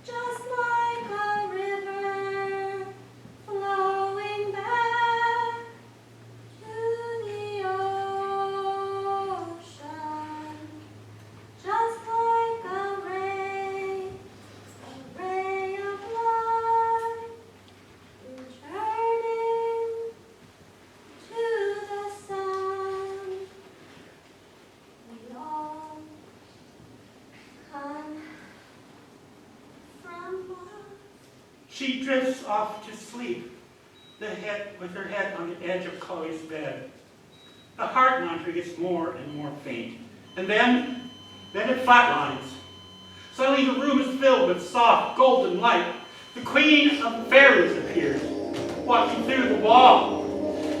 S1: Just like a river flowing back to the ocean, just like a ray of light returning to the sun. We all come from love.
S2: She drifts off to sleep, with her head on the edge of Chloe's bed. The heart monitor gets more and more faint, and then it flatlines. Suddenly the room is filled with soft, golden light. The Queen of Fairies appears, walking through the wall.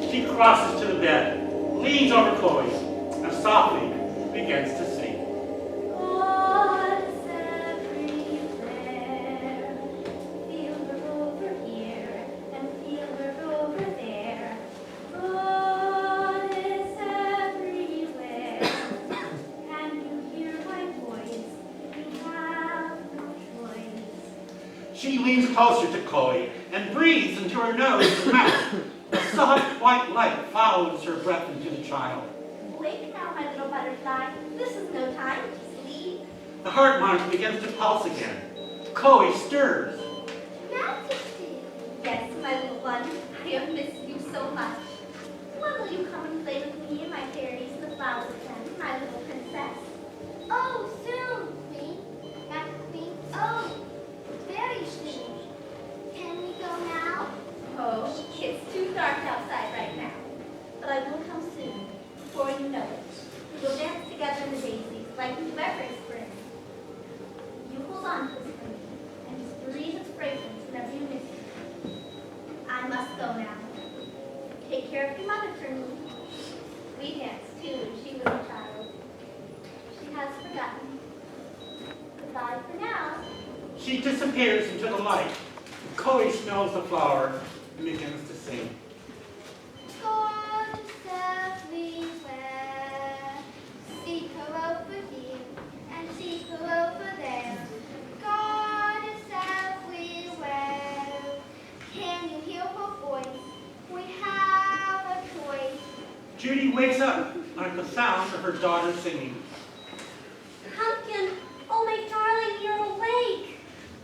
S2: She crosses to the bed, leans over Chloe, and softly begins to sing.
S1: God is everywhere. Feel her over here and feel her over there. God is everywhere. Can you hear my voice? You have no choice.
S2: She leans closer to Chloe and breathes into her nose and mouth. A soft white light follows her breath into the child.
S1: Wake now, my little butterfly. This is no time to sleep.
S2: The heart monitor begins to pulse again. Chloe stirs.
S1: Majesty. Yes, my little one. I have missed you so much. When will you come and play with me and my fairies in the flowers again, my little princess? Oh, soon, Queen. Magic Queen. Oh, very soon. Can we go now? Oh, it's too dark outside right now. But I will come soon, before you know it. We will dance together in the daisies, like we do every spring. You hold on to this for me, and just breathe its fragrance whenever you miss it. I must go now. Take care of your mother for me. We danced too when she was a child. She has forgotten. Goodbye for now.
S2: She disappears into the light. Chloe smells the flower and begins to sing.
S1: God is everywhere. Seek her over here and seek her over there. God is everywhere. Can you hear her voice? We have a choice.
S2: Judy wakes up at the sound of her daughter singing.
S1: Pumpkin, oh my darling, you're awake.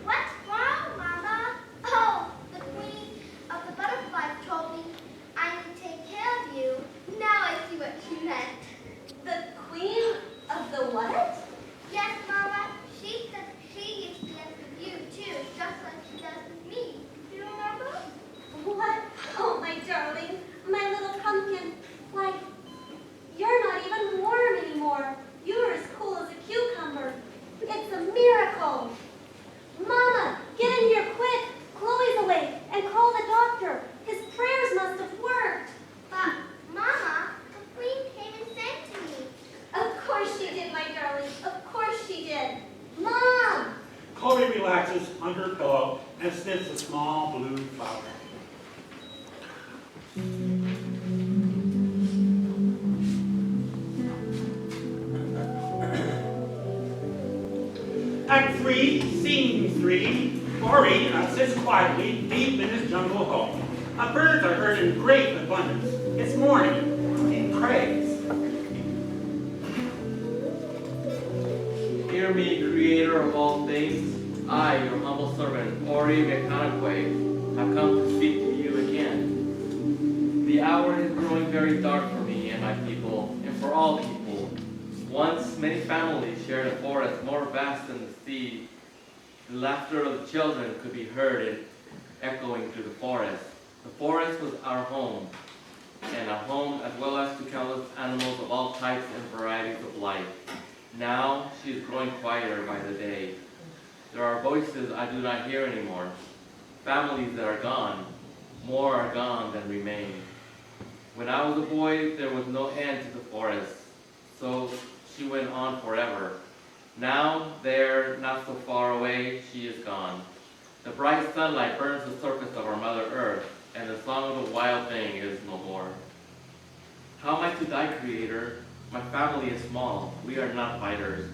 S1: What's wrong, Mama? Oh, the Queen of the Butterflies told me I would take care of you. Now I see what she meant. The Queen of the what? Yes, Mama. She said she used to dance with you too, just like she does with me. Do you remember? What? Oh, my darling, my little pumpkin. Why, you're not even warm anymore. You're as cool as a cucumber. It's a miracle. Mama, get in here quick. Chloe's awake, and call the doctor. His prayers must have worked. But, Mama, the Queen came and sang to me. Of course she did, my darling. Of course she did. Mom!
S2: Chloe relaxes under her pillow and sniffs a small blue flower. Act 3, Scene 3, Ori sits quietly deep in his jungle home. Birds are heard in great abundance. It's morning. He prays.
S8: Creator of all things, I, your humble servant, Ori Mekanakwe, have come to speak to you again. The hour is growing very dark for me and my people, and for all people. Once, many families shared a forest more vast than the sea. The laughter of the children could be heard and echoing through the forest. The forest was our home, and a home as well as to countless animals of all types and varieties of life. Now she is growing quieter by the day. There are voices I do not hear anymore. Families that are gone. More are gone than remain. When I was a boy, there was no end to the forest, so she went on forever. Now, there, not so far away, she is gone. The bright sunlight burns the surface of our Mother Earth, and the song of the wild thing is no more. How am I to die, Creator? My family is small. We are not fighters.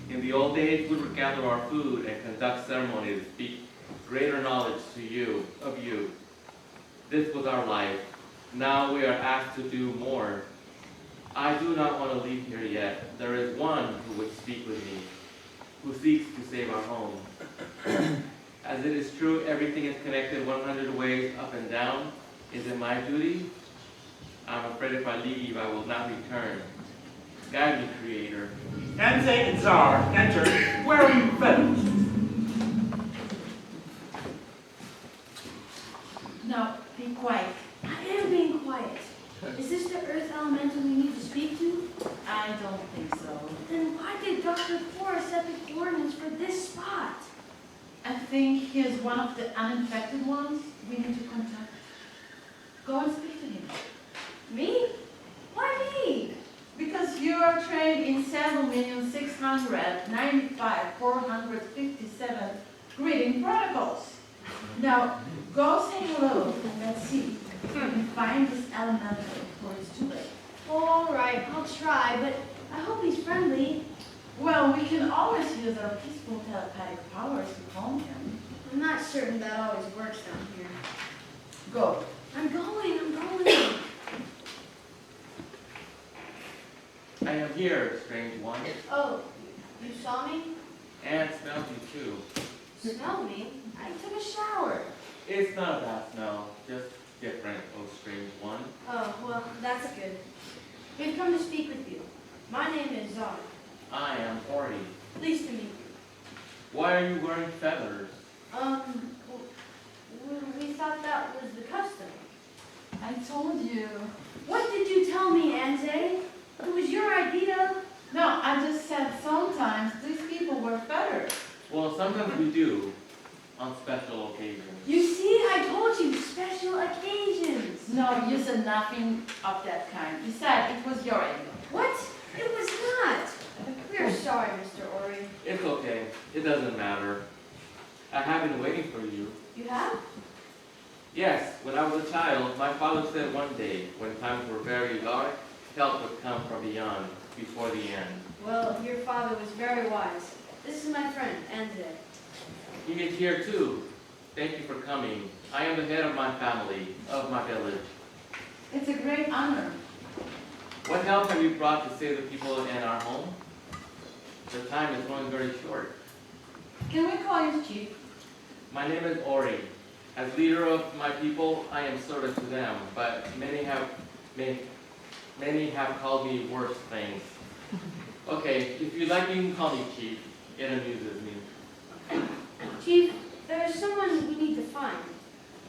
S8: In the old days, we would gather our food and conduct ceremony to speak greater knowledge to you, of you. This was our life. Now we are asked to do more. I do not want to leave here yet. There is one who would speak with me, who seeks to save our home. As it is true, everything is connected 100 ways up and down. Is it my duty? I'm afraid if I leave, I will not return. Guide me, Creator.
S2: Enze and Czar enter wearing feathers.
S7: Now, be quiet.
S12: I am being quiet. Is this the Earth Elemental we need to speak to?
S7: I don't think so.
S12: Then why did Dr. Forrest set the coordinates for this spot?
S7: I think he is one of the uninfected ones we need to contact. Go and speak to him.
S12: Me? Why me?
S7: Because you are trained in 7,695,457 greeting protocols. Now, go say hello and let's see if we can find this elemental before it's too late.
S12: All right, I'll try, but I hope he's friendly.
S7: Well, we can always use our peaceful telepathic powers to calm him.
S12: I'm not certain that always works down here.
S7: Go.
S12: I'm going.
S8: I am here, strange one,
S12: Oh, you saw me?
S8: and smelled you too.
S12: Smelled me? I took a shower.
S8: It's not a bad smell, just different, oh strange one.
S12: Oh, well, that's good. We've come to speak with you. My name is Zara.
S8: I am Ori.
S12: Pleased to meet you.
S8: Why are you wearing feathers?
S12: We thought that was the custom.
S7: I told you.
S12: What did you tell me, Anze? It was your idea.
S7: No, I just said sometimes these people wear feathers.
S8: Well, sometimes we do, on special occasions.
S12: You see, I told you, special occasions.
S7: No, you said nothing of that kind. You said it was your idea.
S12: What? It was not. We're sorry, Mr. Ori.
S8: It's okay, it doesn't matter. I have been waiting for you.
S12: You have?
S8: Yes, when I was a child, my father said one day, when times were very dark, help would come from beyond, before the end.
S12: Well, your father was very wise. This is my friend, Anze.
S8: He is here too. Thank you for coming. I am the head of my family, of my village.
S7: It's a great honor.
S8: What help have you brought to save the people in our home? The time is going very short.
S7: Can we call you Chief?
S8: My name is Ori. As leader of my people, I am servant to them, but many have called me worse things. Okay, if you'd like, you can call me Chief. It amuses me.
S12: Chief, there's someone we need to find.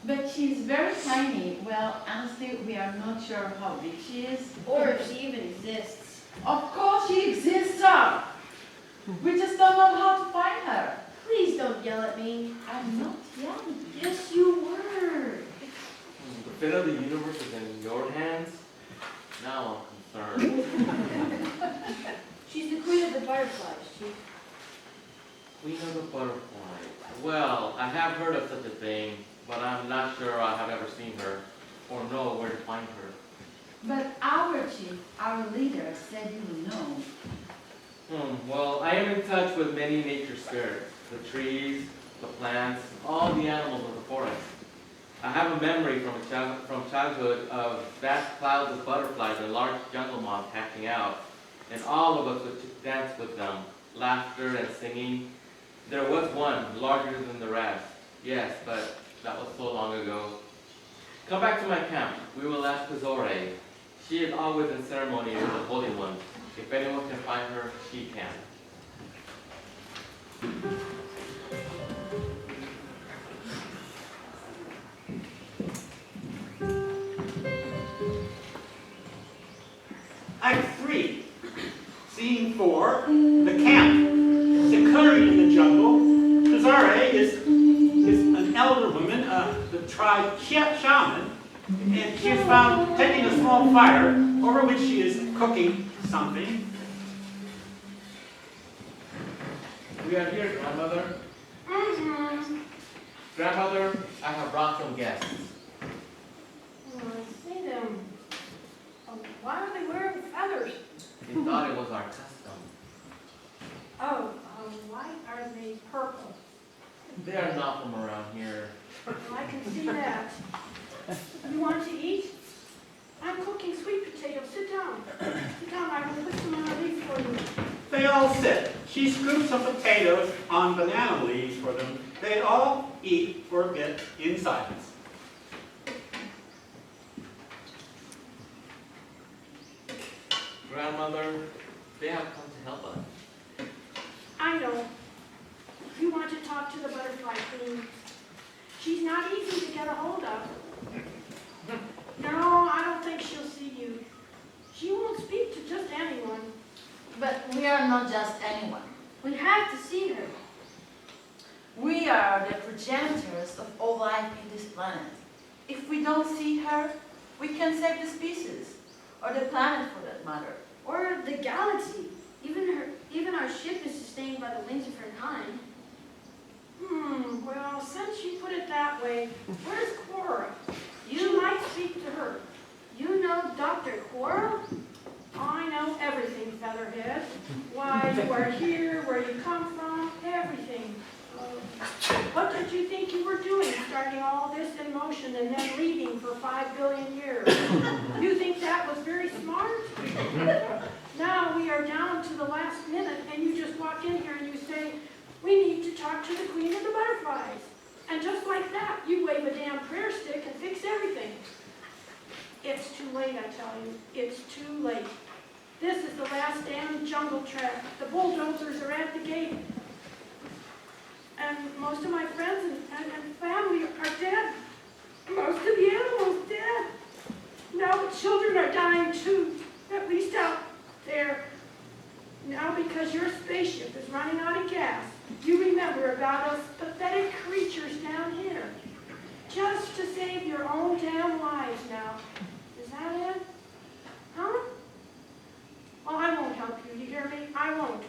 S7: But she's very tiny. Well, honestly, we are not sure how big she is.
S12: Or if she even exists.
S7: Of course she exists, sir. We just don't know how to find her.
S12: Please don't yell at me.
S7: I'm not yelling.
S12: Yes, you were.
S8: The fate of the universe is in your hands. Now I'm concerned.
S12: She's the queen of the butterflies, Chief.
S8: Queen of the butterflies. Well, I have heard of such a thing, but I'm not sure I have ever seen her or know where to find her.
S7: But our chief, our leader, said you would know.
S8: Well, I am in touch with many nature spirits, the trees, the plants, all the animals of the forest. I have a memory from childhood of vast clouds of butterflies and large jungle moths hatching out, and all of us would dance with them, laughter and singing. There was one, larger than the rest. Yes, but that was so long ago. Come back to my camp. We will ask Pizore. She is always in ceremony with the Holy One. If anyone can find her, she can.
S2: Act 3, Scene 4, the camp. Secluded in the jungle, Pizore is an elder woman, the tribe shaman, and she is found tending a small fire over which she is cooking something.
S8: We are here, Grandmother. Grandmother, I have brought some guests.
S13: Oh, I see them. Oh, why are they wearing feathers?
S8: They thought it was our custom.
S13: Oh, why are they purple?
S8: They are not from around here.
S13: Well, I can see that. You want to eat? I'm cooking sweet potatoes. Sit down. Sit down. I will put some on a leaf for you.
S2: They all sit. She scoops some potatoes on banana leaves for them. They all eat for a bit in silence.
S8: Grandmother, they have come to help us.
S13: I know. You want to talk to the butterfly queen. She's not easy to get a hold of. No, I don't think she'll see you. She won't speak to just anyone.
S7: But we are not just anyone.
S12: We have to see her.
S7: We are the progenitors of all life in this planet. If we don't see her, we can save the species, or the planet for that matter.
S12: Or the galaxy. Even our ship is sustained by the wings of her kind.
S13: Well, since you put it that way, where's Cora? You might speak to her.
S12: You know Dr. Quarrel?
S13: I know everything, Featherhead. Why you are here, where you come from, everything. What did you think you were doing, starting all this in motion and then leaving for 5 billion years? You think that was very smart? Now we are down to the last minute, and you just walk in here and you say, we need to talk to the Queen of the Butterflies. And just like that, you wave a damn prayer stick and fix everything. It's too late, I tell you. It's too late. This is the last damn jungle track. The bulldozers are at the gate. And most of my friends and family are dead. Most of the animals dead. Now the children are dying too, at least out there. Now because your spaceship is running out of gas, you remember about us pathetic creatures down here. Just to save your own damn lives now. Is that it? Huh? Well, I won't help you, you hear me? I won't.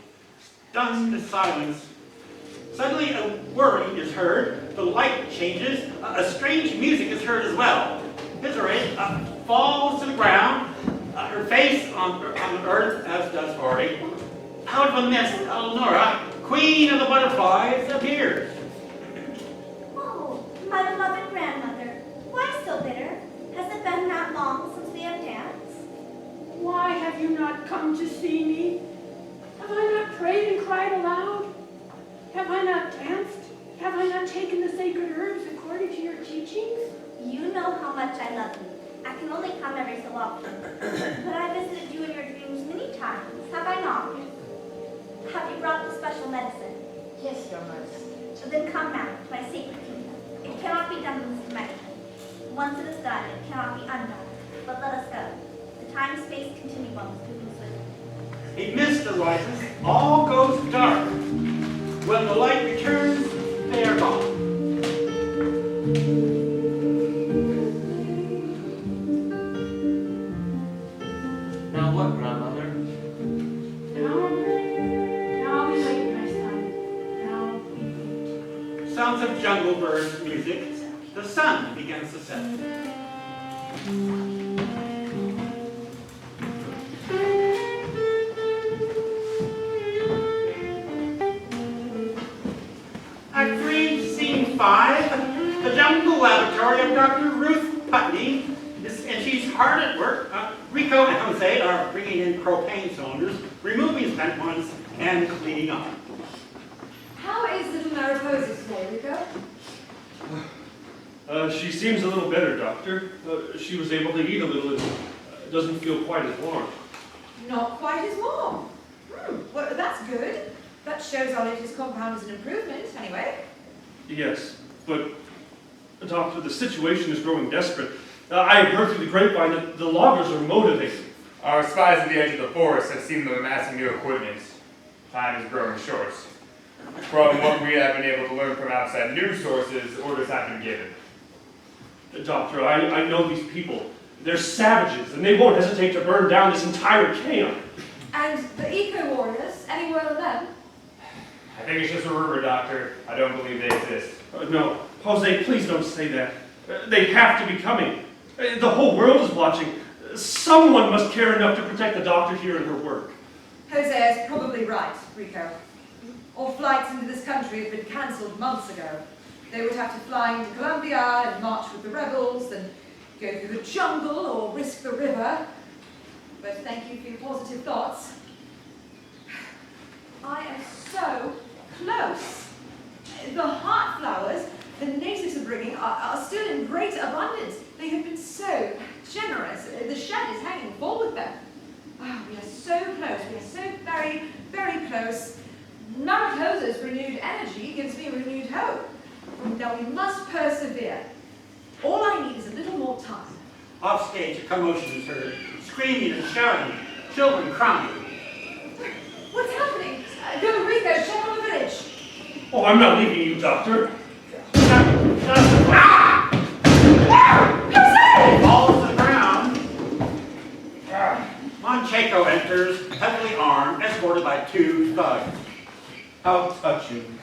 S2: Stunned silence. Suddenly a whirring is heard, the light changes, a strange music is heard as well. Pizore falls to the ground, her face on the earth, as does Ori. Out of a mist, Eleonora, Queen of the Butterflies, appears.
S1: Oh, my beloved grandmother, why so bitter? Has it been that long since we have danced?
S13: Why have you not come to see me? Have I not prayed and cried aloud? Have I not danced? Have I not taken the sacred herbs according to your teachings?
S1: You know how much I love you. I can only come every so often. But I visited you in your dreams many times, have I not? Have you brought the special medicine?
S7: Yes, Your Majesty.
S1: So then come now to my sacred kingdom. It cannot be done in this dimension. Once it is done, it cannot be undone. But let us go. The time-space continuum is moving swiftly.
S2: A mist arises, all goes dark. When the light returns, they are gone.
S8: Now what, Grandmother?
S13: Now we wait, my son. Now we wait.
S2: Sounds of jungle bird music. The sun begins to set. Act 3, Scene 5, the jungle laboratory of Dr. Ruth Putney, and she's hard at work. Rico and Jose are bringing in propane cylinders, removing spent ones, and cleaning up.
S4: How is little Mariposa today, Rico?
S10: She seems a little better, Doctor. She was able to eat a little and doesn't feel quite as warm.
S4: Not quite as warm. Well, that's good. That shows our latest compound is an improvement, anyway.
S10: Yes, but, Doctor, the situation is growing desperate. I have heard through the grapevine that the loggers are motivated.
S6: Our spies at the edge of the forest have seen them amassing new equipment. Time is growing short. From what we have been able to learn from outside news sources, orders have been given.
S10: Doctor, I know these people. They're savages, and they won't hesitate to burn down this entire camp.
S4: And the eco-warriors, any word on them?
S6: I think it's just a rumor, Doctor. I don't believe they exist.
S10: No, Jose, please don't say that. They have to be coming. The whole world is watching. Someone must care enough to protect the doctor here in her work.
S4: Jose is probably right, Rico. All flights into this country have been cancelled months ago. They would have to fly into Colombia and march with the rebels, then go through the jungle or risk the river. But thank you for your positive thoughts. I am so close. The heart flowers the natives are bringing are still in great abundance. They have been so generous. The shed is hanging full with them. Oh, we are so close. We are so very, very close. Mariposa's renewed energy gives me renewed hope. Now we must persevere. All I need is a little more time.
S2: Off stage, a commotion is heard. Screaming and shouting. Children crying.
S4: What's happening? Go, Rico, check on the village.
S10: Oh, I'm not leaving you, Doctor.
S2: Falls to the ground. Manchego enters, heavily armed, escorted by 2 thugs.
S15: How touching.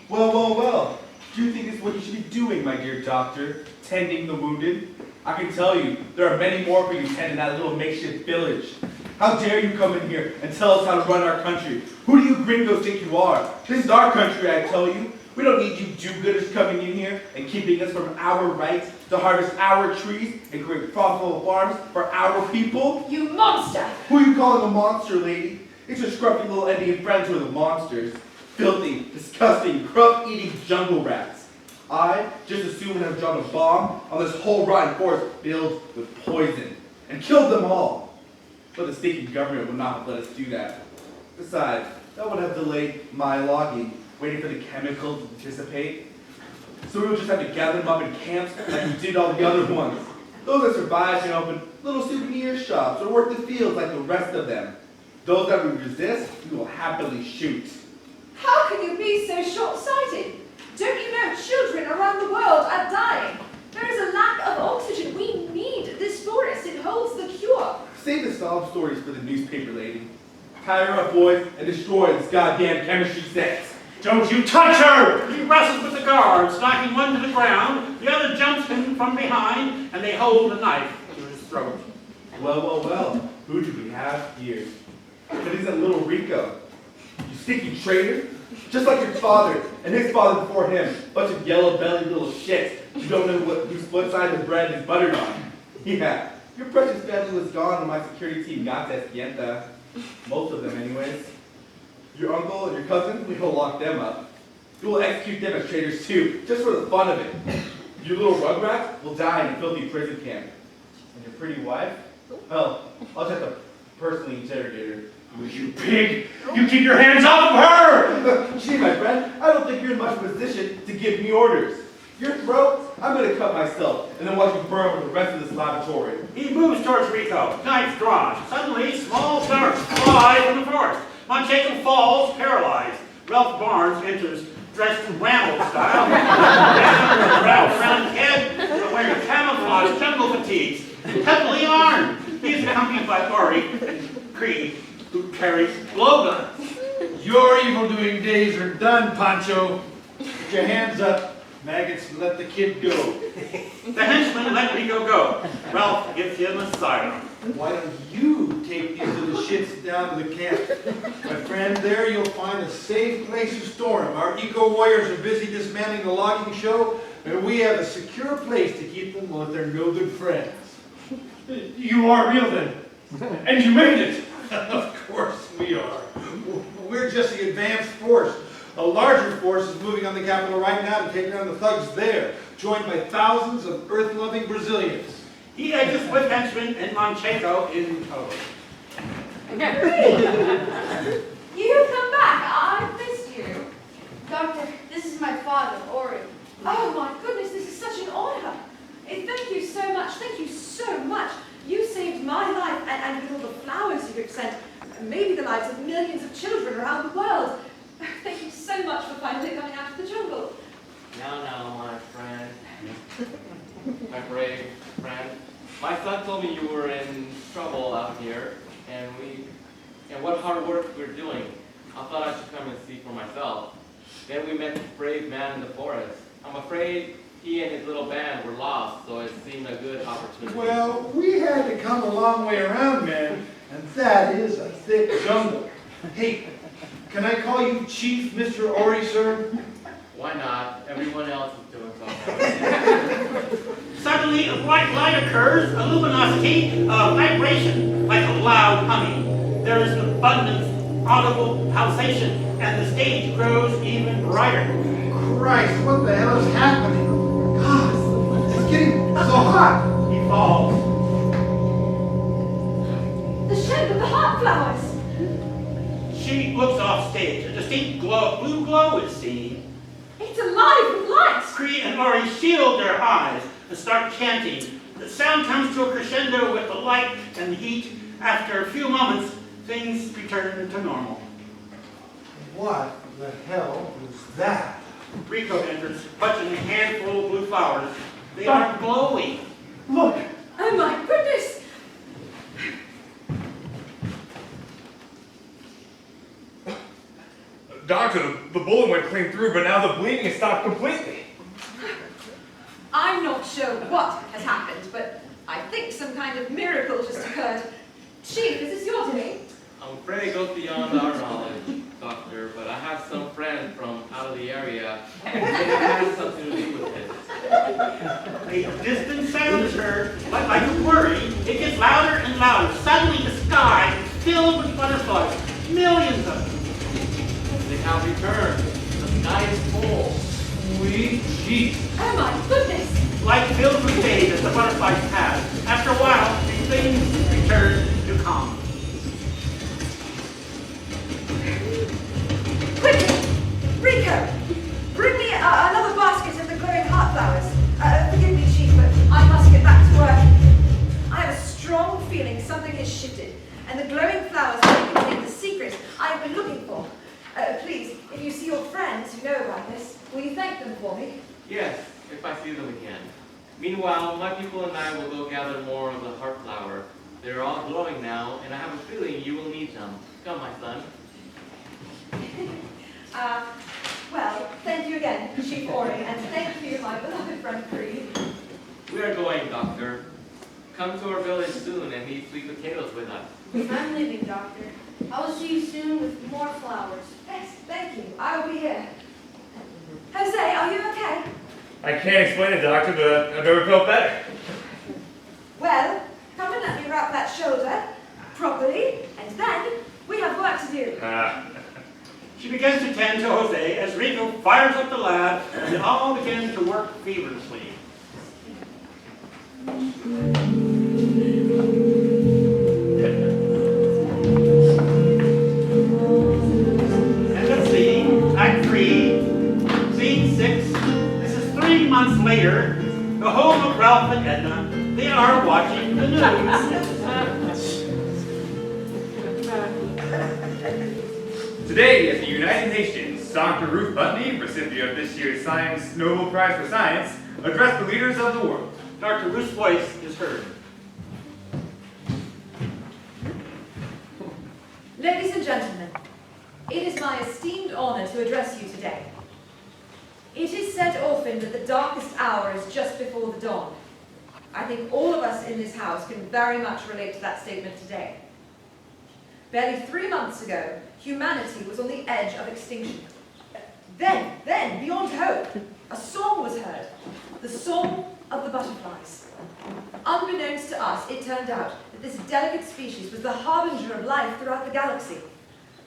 S15: Well. Do you think this is what you should be doing, my dear doctor? Tending the wounded? I can tell you, there are many more for you tending that little makeshift village. How dare you come in here and tell us how to run our country? Who do you gringos think you are? This is our country, I tell you. We don't need you do-gooders coming in here and keeping us from our rights to harvest our trees and create profitable farms for our people.
S4: You monster!
S15: Who are you calling a monster, lady? It's your scruffy little Indian friends who are the monsters. Filthy, disgusting, grub-eating jungle rats. I just as soon have dropped a bomb on this whole rotten forest filled with poison and killed them all. But the stinking government would not let us do that. Besides, that would have delayed my logging, waiting for the chemicals to dissipate. So we would just have to gather them up in camps like we did all the other ones. Those that survived can open little souvenir shops or work the fields like the rest of them. Those that we resist, we will happily shoot.
S4: How can you be so short-sighted? Don't you know children around the world are dying? There is a lack of oxygen. We need this forest. It holds the cure.
S15: Save the sob stories for the newspaper, lady. Tie her up, boys, and destroy this goddamn chemistry set.
S2: Don't you touch her! He wrestles with the guards, knocking one to the ground. The other jumps him from behind, and they hold a knife to his throat.
S15: Well. Who do we have here? But he's a little Rico. You stinky traitor. Just like your father, and his father before him. Bunch of yellow-bellied little shits. You don't know what side of the bread is buttered on. Yeah, your precious family was gone when my security team got to Esquienta. Most of them, anyways. Your uncle and your cousin, we will lock them up. We will execute them as traitors too, just for the fun of it. Your little rugrats will die in a filthy prison camp. And your pretty wife? Well, I'll just have to personally interrogate her.
S10: You pig! You keep your hands off of her!
S15: Gee, my friend, I don't think you're in much position to give me orders. Your throat, I'm going to cut myself, and then watch you burn with the rest of this laboratory.
S2: He moves towards Rico, knife drawn. Suddenly, small darts fly from the forest. Manchego falls, paralyzed. Ralph Barnes enters, dressed in Rambo style, wrapped around his head, wearing camouflage jungle fatigues, heavily armed. He is accompanied by Ori and Creed, who carries blowguns.
S3: Your evil-doing days are done, Pancho. Put your hands up. Maggots, let the kid go.
S2: The henchman let Rico go. Ralph gives him a siren.
S3: Why don't you take these little shits down to the camp? My friend, there you'll find a safe place to store them. Our eco-warriors are busy dismantling the logging show, and we have a secure place to keep them while they're no good friends.
S10: You are real then, and you made it.
S3: Of course we are. We're just the advanced force. A larger force is moving on the capital right now to take down the thugs there, joined by thousands of earth-loving Brazilians.
S2: He edges with henchmen and Manchego in tow.
S4: You've come back. I missed you.
S12: Doctor, this is my father, Ori.
S4: Oh my goodness, this is such an honor. Thank you so much. Thank you so much. You saved my life, and with all the flowers you've sent, maybe the lives of millions of children around the world. Thank you so much for finally coming out of the jungle.
S8: Now, my friend. My brave friend. My son told me you were in trouble out here, and what hard work we're doing. I thought I should come and see for myself. Then we met this brave man in the forest. I'm afraid he and his little band were lost, so it seemed a good opportunity.
S3: Well, we had to come a long way around, man, and that is a thick jungle. Hey, can I call you Chief Mr. Ori, sir?
S8: Why not? Everyone else is doing something.
S2: Suddenly, a bright light occurs, a luminosity, a vibration, like a loud humming. There is an abundant, audible pulsation, and the stage grows even brighter.
S3: Christ, what the hell is happening? God, it's getting so hot.
S2: He falls.
S4: The shed with the heart flowers.
S2: She looks off stage. A distinct glow, blue glow is seen.
S4: It's alive with light.
S2: Cree and Ori shield their eyes and start chanting. The sound comes to a crescendo with the light and the heat. After a few moments, things return to normal.
S3: What the hell was that?
S2: Rico enters, clutching a handful of blue flowers. They are glowing.
S3: Look!
S4: Oh my goodness!
S6: Doctor, the bullet went clean through, but now the bleeding has stopped completely.
S4: I'm not sure what has happened, but I think some kind of miracle just occurred. Chief, is this your doing?
S8: I'm afraid it goes beyond our knowledge, Doctor, but I have some friends from out of the area, and they have something to do with it.
S2: A distant sound is heard, but like a worry, it gets louder and louder. Suddenly the sky is filled with butterflies, millions of them.
S8: They have returned. The sky is full.
S3: Sweet Jesus.
S4: Oh my goodness!
S2: Light fills the stage as the butterflies pass. After a while, things return to calm.
S4: Quickly! Rico! Bring me another basket of the glowing heart flowers. Forgive me, Chief, but I must get back to work. I have a strong feeling something has shifted, and the glowing flowers may contain the secret I have been looking for. Please, if you see your friends who know about this, will you thank them for me?
S8: Yes, if I see them again. Meanwhile, my people and I will go gather more of the heart flower. They're all glowing now, and I have a feeling you will need them. Come, my son.
S4: Well, thank you again, Chief Ori, and thank you, my beloved friend Cree.
S8: We are going, Doctor. Come to our village soon and eat sweet potatoes with us.
S12: I'm leaving, Doctor. I will see you soon with more flowers.
S4: Yes, thank you. I will be here. Jose, are you okay?
S6: I can't explain it, Doctor, but I've never felt better.
S4: Well, come and let me wrap that shoulder properly, and then we have work to do.
S2: She begins to tend to Jose as Rico fires up the lab, and they all begin to work feverishly. And let's see, Act 3, Scene 6. This is 3 months later. The home of Ralph and Edna. They are watching the news.
S6: Today, at the United Nations, Dr. Ruth Putney, recipient of this year's Science Nobel Prize for Science, addressed the leaders of the world.
S2: Dr. Ruth's voice is heard.
S4: Ladies and gentlemen, it is my esteemed honor to address you today. It is said often that the darkest hour is just before the dawn. I think all of us in this house can very much relate to that statement today. Barely 3 months ago, humanity was on the edge of extinction. Then, beyond hope, a song was heard. The song of the butterflies. Unbeknownst to us, it turned out that this delicate species was the harbinger of life throughout the galaxy.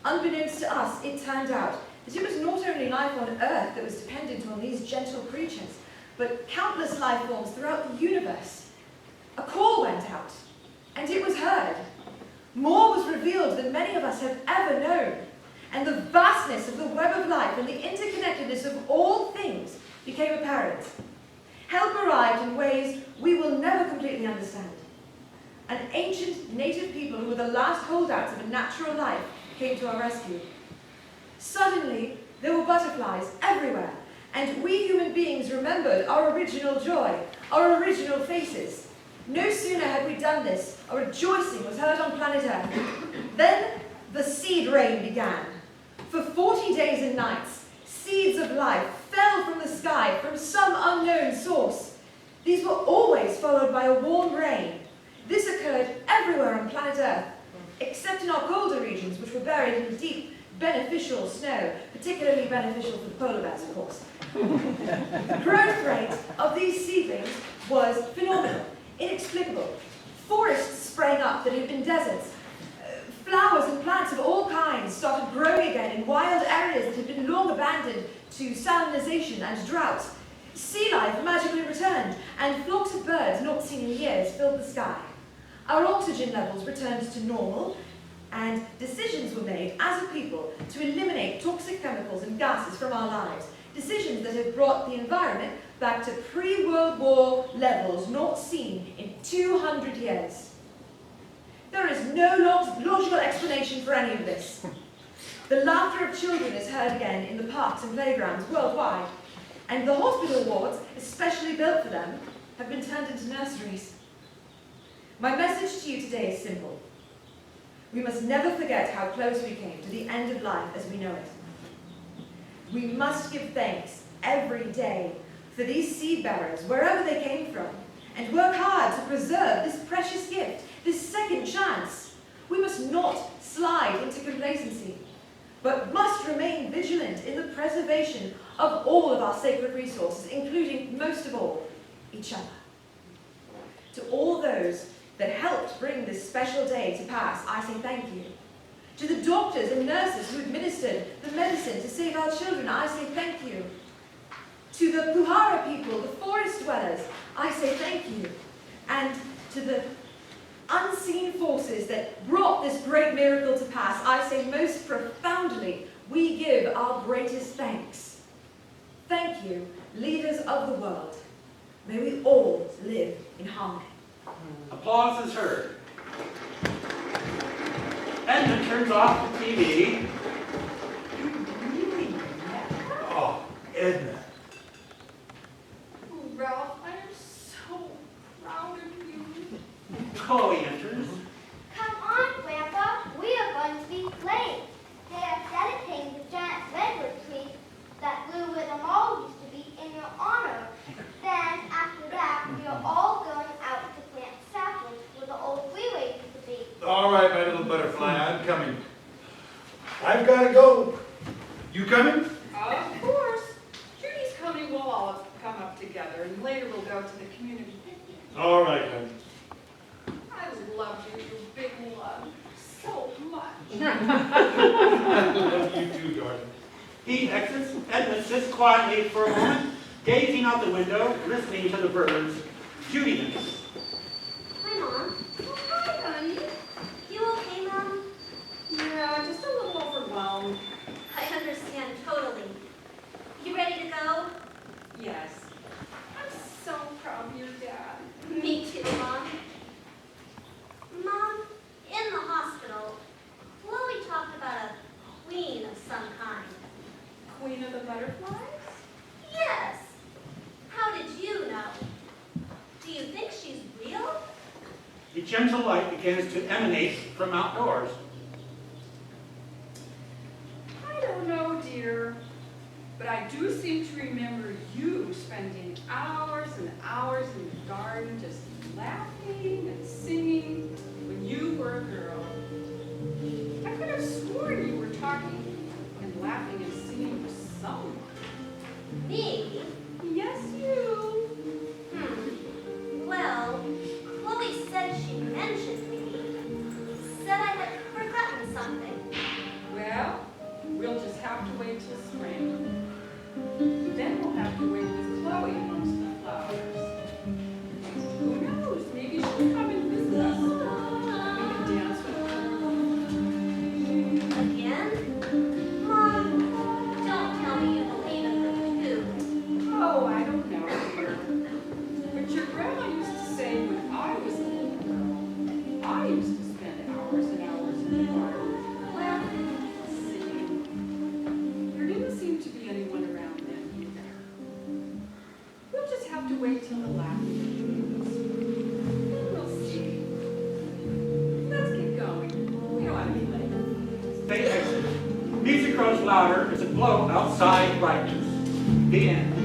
S4: Unbeknownst to us, it turned out that it was not only life on Earth that was dependent on these gentle creatures, but countless life forms throughout the universe. A call went out, and it was heard. More was revealed than many of us have ever known, and the vastness of the web of life and the interconnectedness of all things became apparent. Help arrived in ways we will never completely understand. An ancient native people who were the last holdouts of a natural life came to our rescue. Suddenly, there were butterflies everywhere, and we human beings remembered our original joy, our original faces. No sooner had we done this, a rejoicing was heard on planet Earth. Then the seed rain began. For 40 days and nights, seeds of life fell from the sky from some unknown source. These were always followed by a warm rain. This occurred everywhere on planet Earth, except in our colder regions, which were buried in deep, beneficial snow, particularly beneficial for the polar bears, of course. The growth rate of these seedlings was phenomenal, inexplicable. Forests sprang up that had been deserts. Flowers and plants of all kinds started growing again in wild areas that had been long abandoned to salinization and drought. Sea life magically returned, and flocks of birds not seen in years filled the sky. Our oxygen levels returned to normal, and decisions were made as a people to eliminate toxic chemicals and gases from our lives. Decisions that have brought the environment back to pre-World War levels not seen in 200 years. There is no logical explanation for any of this. The laughter of children is heard again in the parks and playgrounds worldwide, and the hospital wards, especially built for them, have been turned into nurseries. My message to you today is simple. We must never forget how close we came to the end of life as we know it. We must give thanks every day for these seed bearers, wherever they came from, and work hard to preserve this precious gift, this second chance. We must not slide into complacency, but must remain vigilant in the preservation of all of our sacred resources, including, most of all, each other. To all those that helped bring this special day to pass, I say thank you. To the doctors and nurses who administered the medicine to save our children, I say thank you. To the Puhara people, the forest dwellers, I say thank you. And to the unseen forces that brought this great miracle to pass, I say most profoundly, we give our greatest thanks. Thank you, leaders of the world. May we all live in harmony.
S2: Applause is heard. Edmund turns off the TV.
S3: Oh, Edna.
S11: Ralph, I am so proud of you.
S2: Chloe enters.
S1: Come on, Grandpa. We are going to be playing. They are dedicating the giant redwood tree that grew where the mall used to be in your honor. Then, after that, we are all going out to plant saplings where the old freeway used to be.
S3: All right, my little butterfly, I'm coming. I've got to go. You coming?
S11: Of course. Judy's coming. We'll all come up together, and later we'll go to the community picnic.
S3: All right, honey.
S11: I love you, you big love, so much.
S3: I love you too, darling.
S2: He exits. Edmund sits quietly for a moment, gazing out the window, listening to the birds. Judy enters.
S1: Hi, Mom.
S11: Oh, hi, honey.
S1: You okay, Mom?
S11: Yeah, just a little overwhelmed.
S1: I understand totally. You ready to go?
S11: Yes. I'm so proud of your dad.
S1: Me too, Mom. Mom, in the hospital, Chloe talked about a queen of some kind.
S11: Queen of the butterflies?
S1: Yes. How did you know? Do you think she's real?
S2: The gentle light begins to emanate from outdoors.
S11: I don't know, dear. But I do seem to remember you spending hours and hours in the garden just laughing and singing when you were a girl. I could have sworn you were talking and laughing and singing with someone.
S1: Me?
S11: Yes, you.
S1: Well, Chloe said she mentioned me. Said I had forgotten something.
S11: Well, we'll just have to wait till
S2: louder as a glow outside brightens. The end.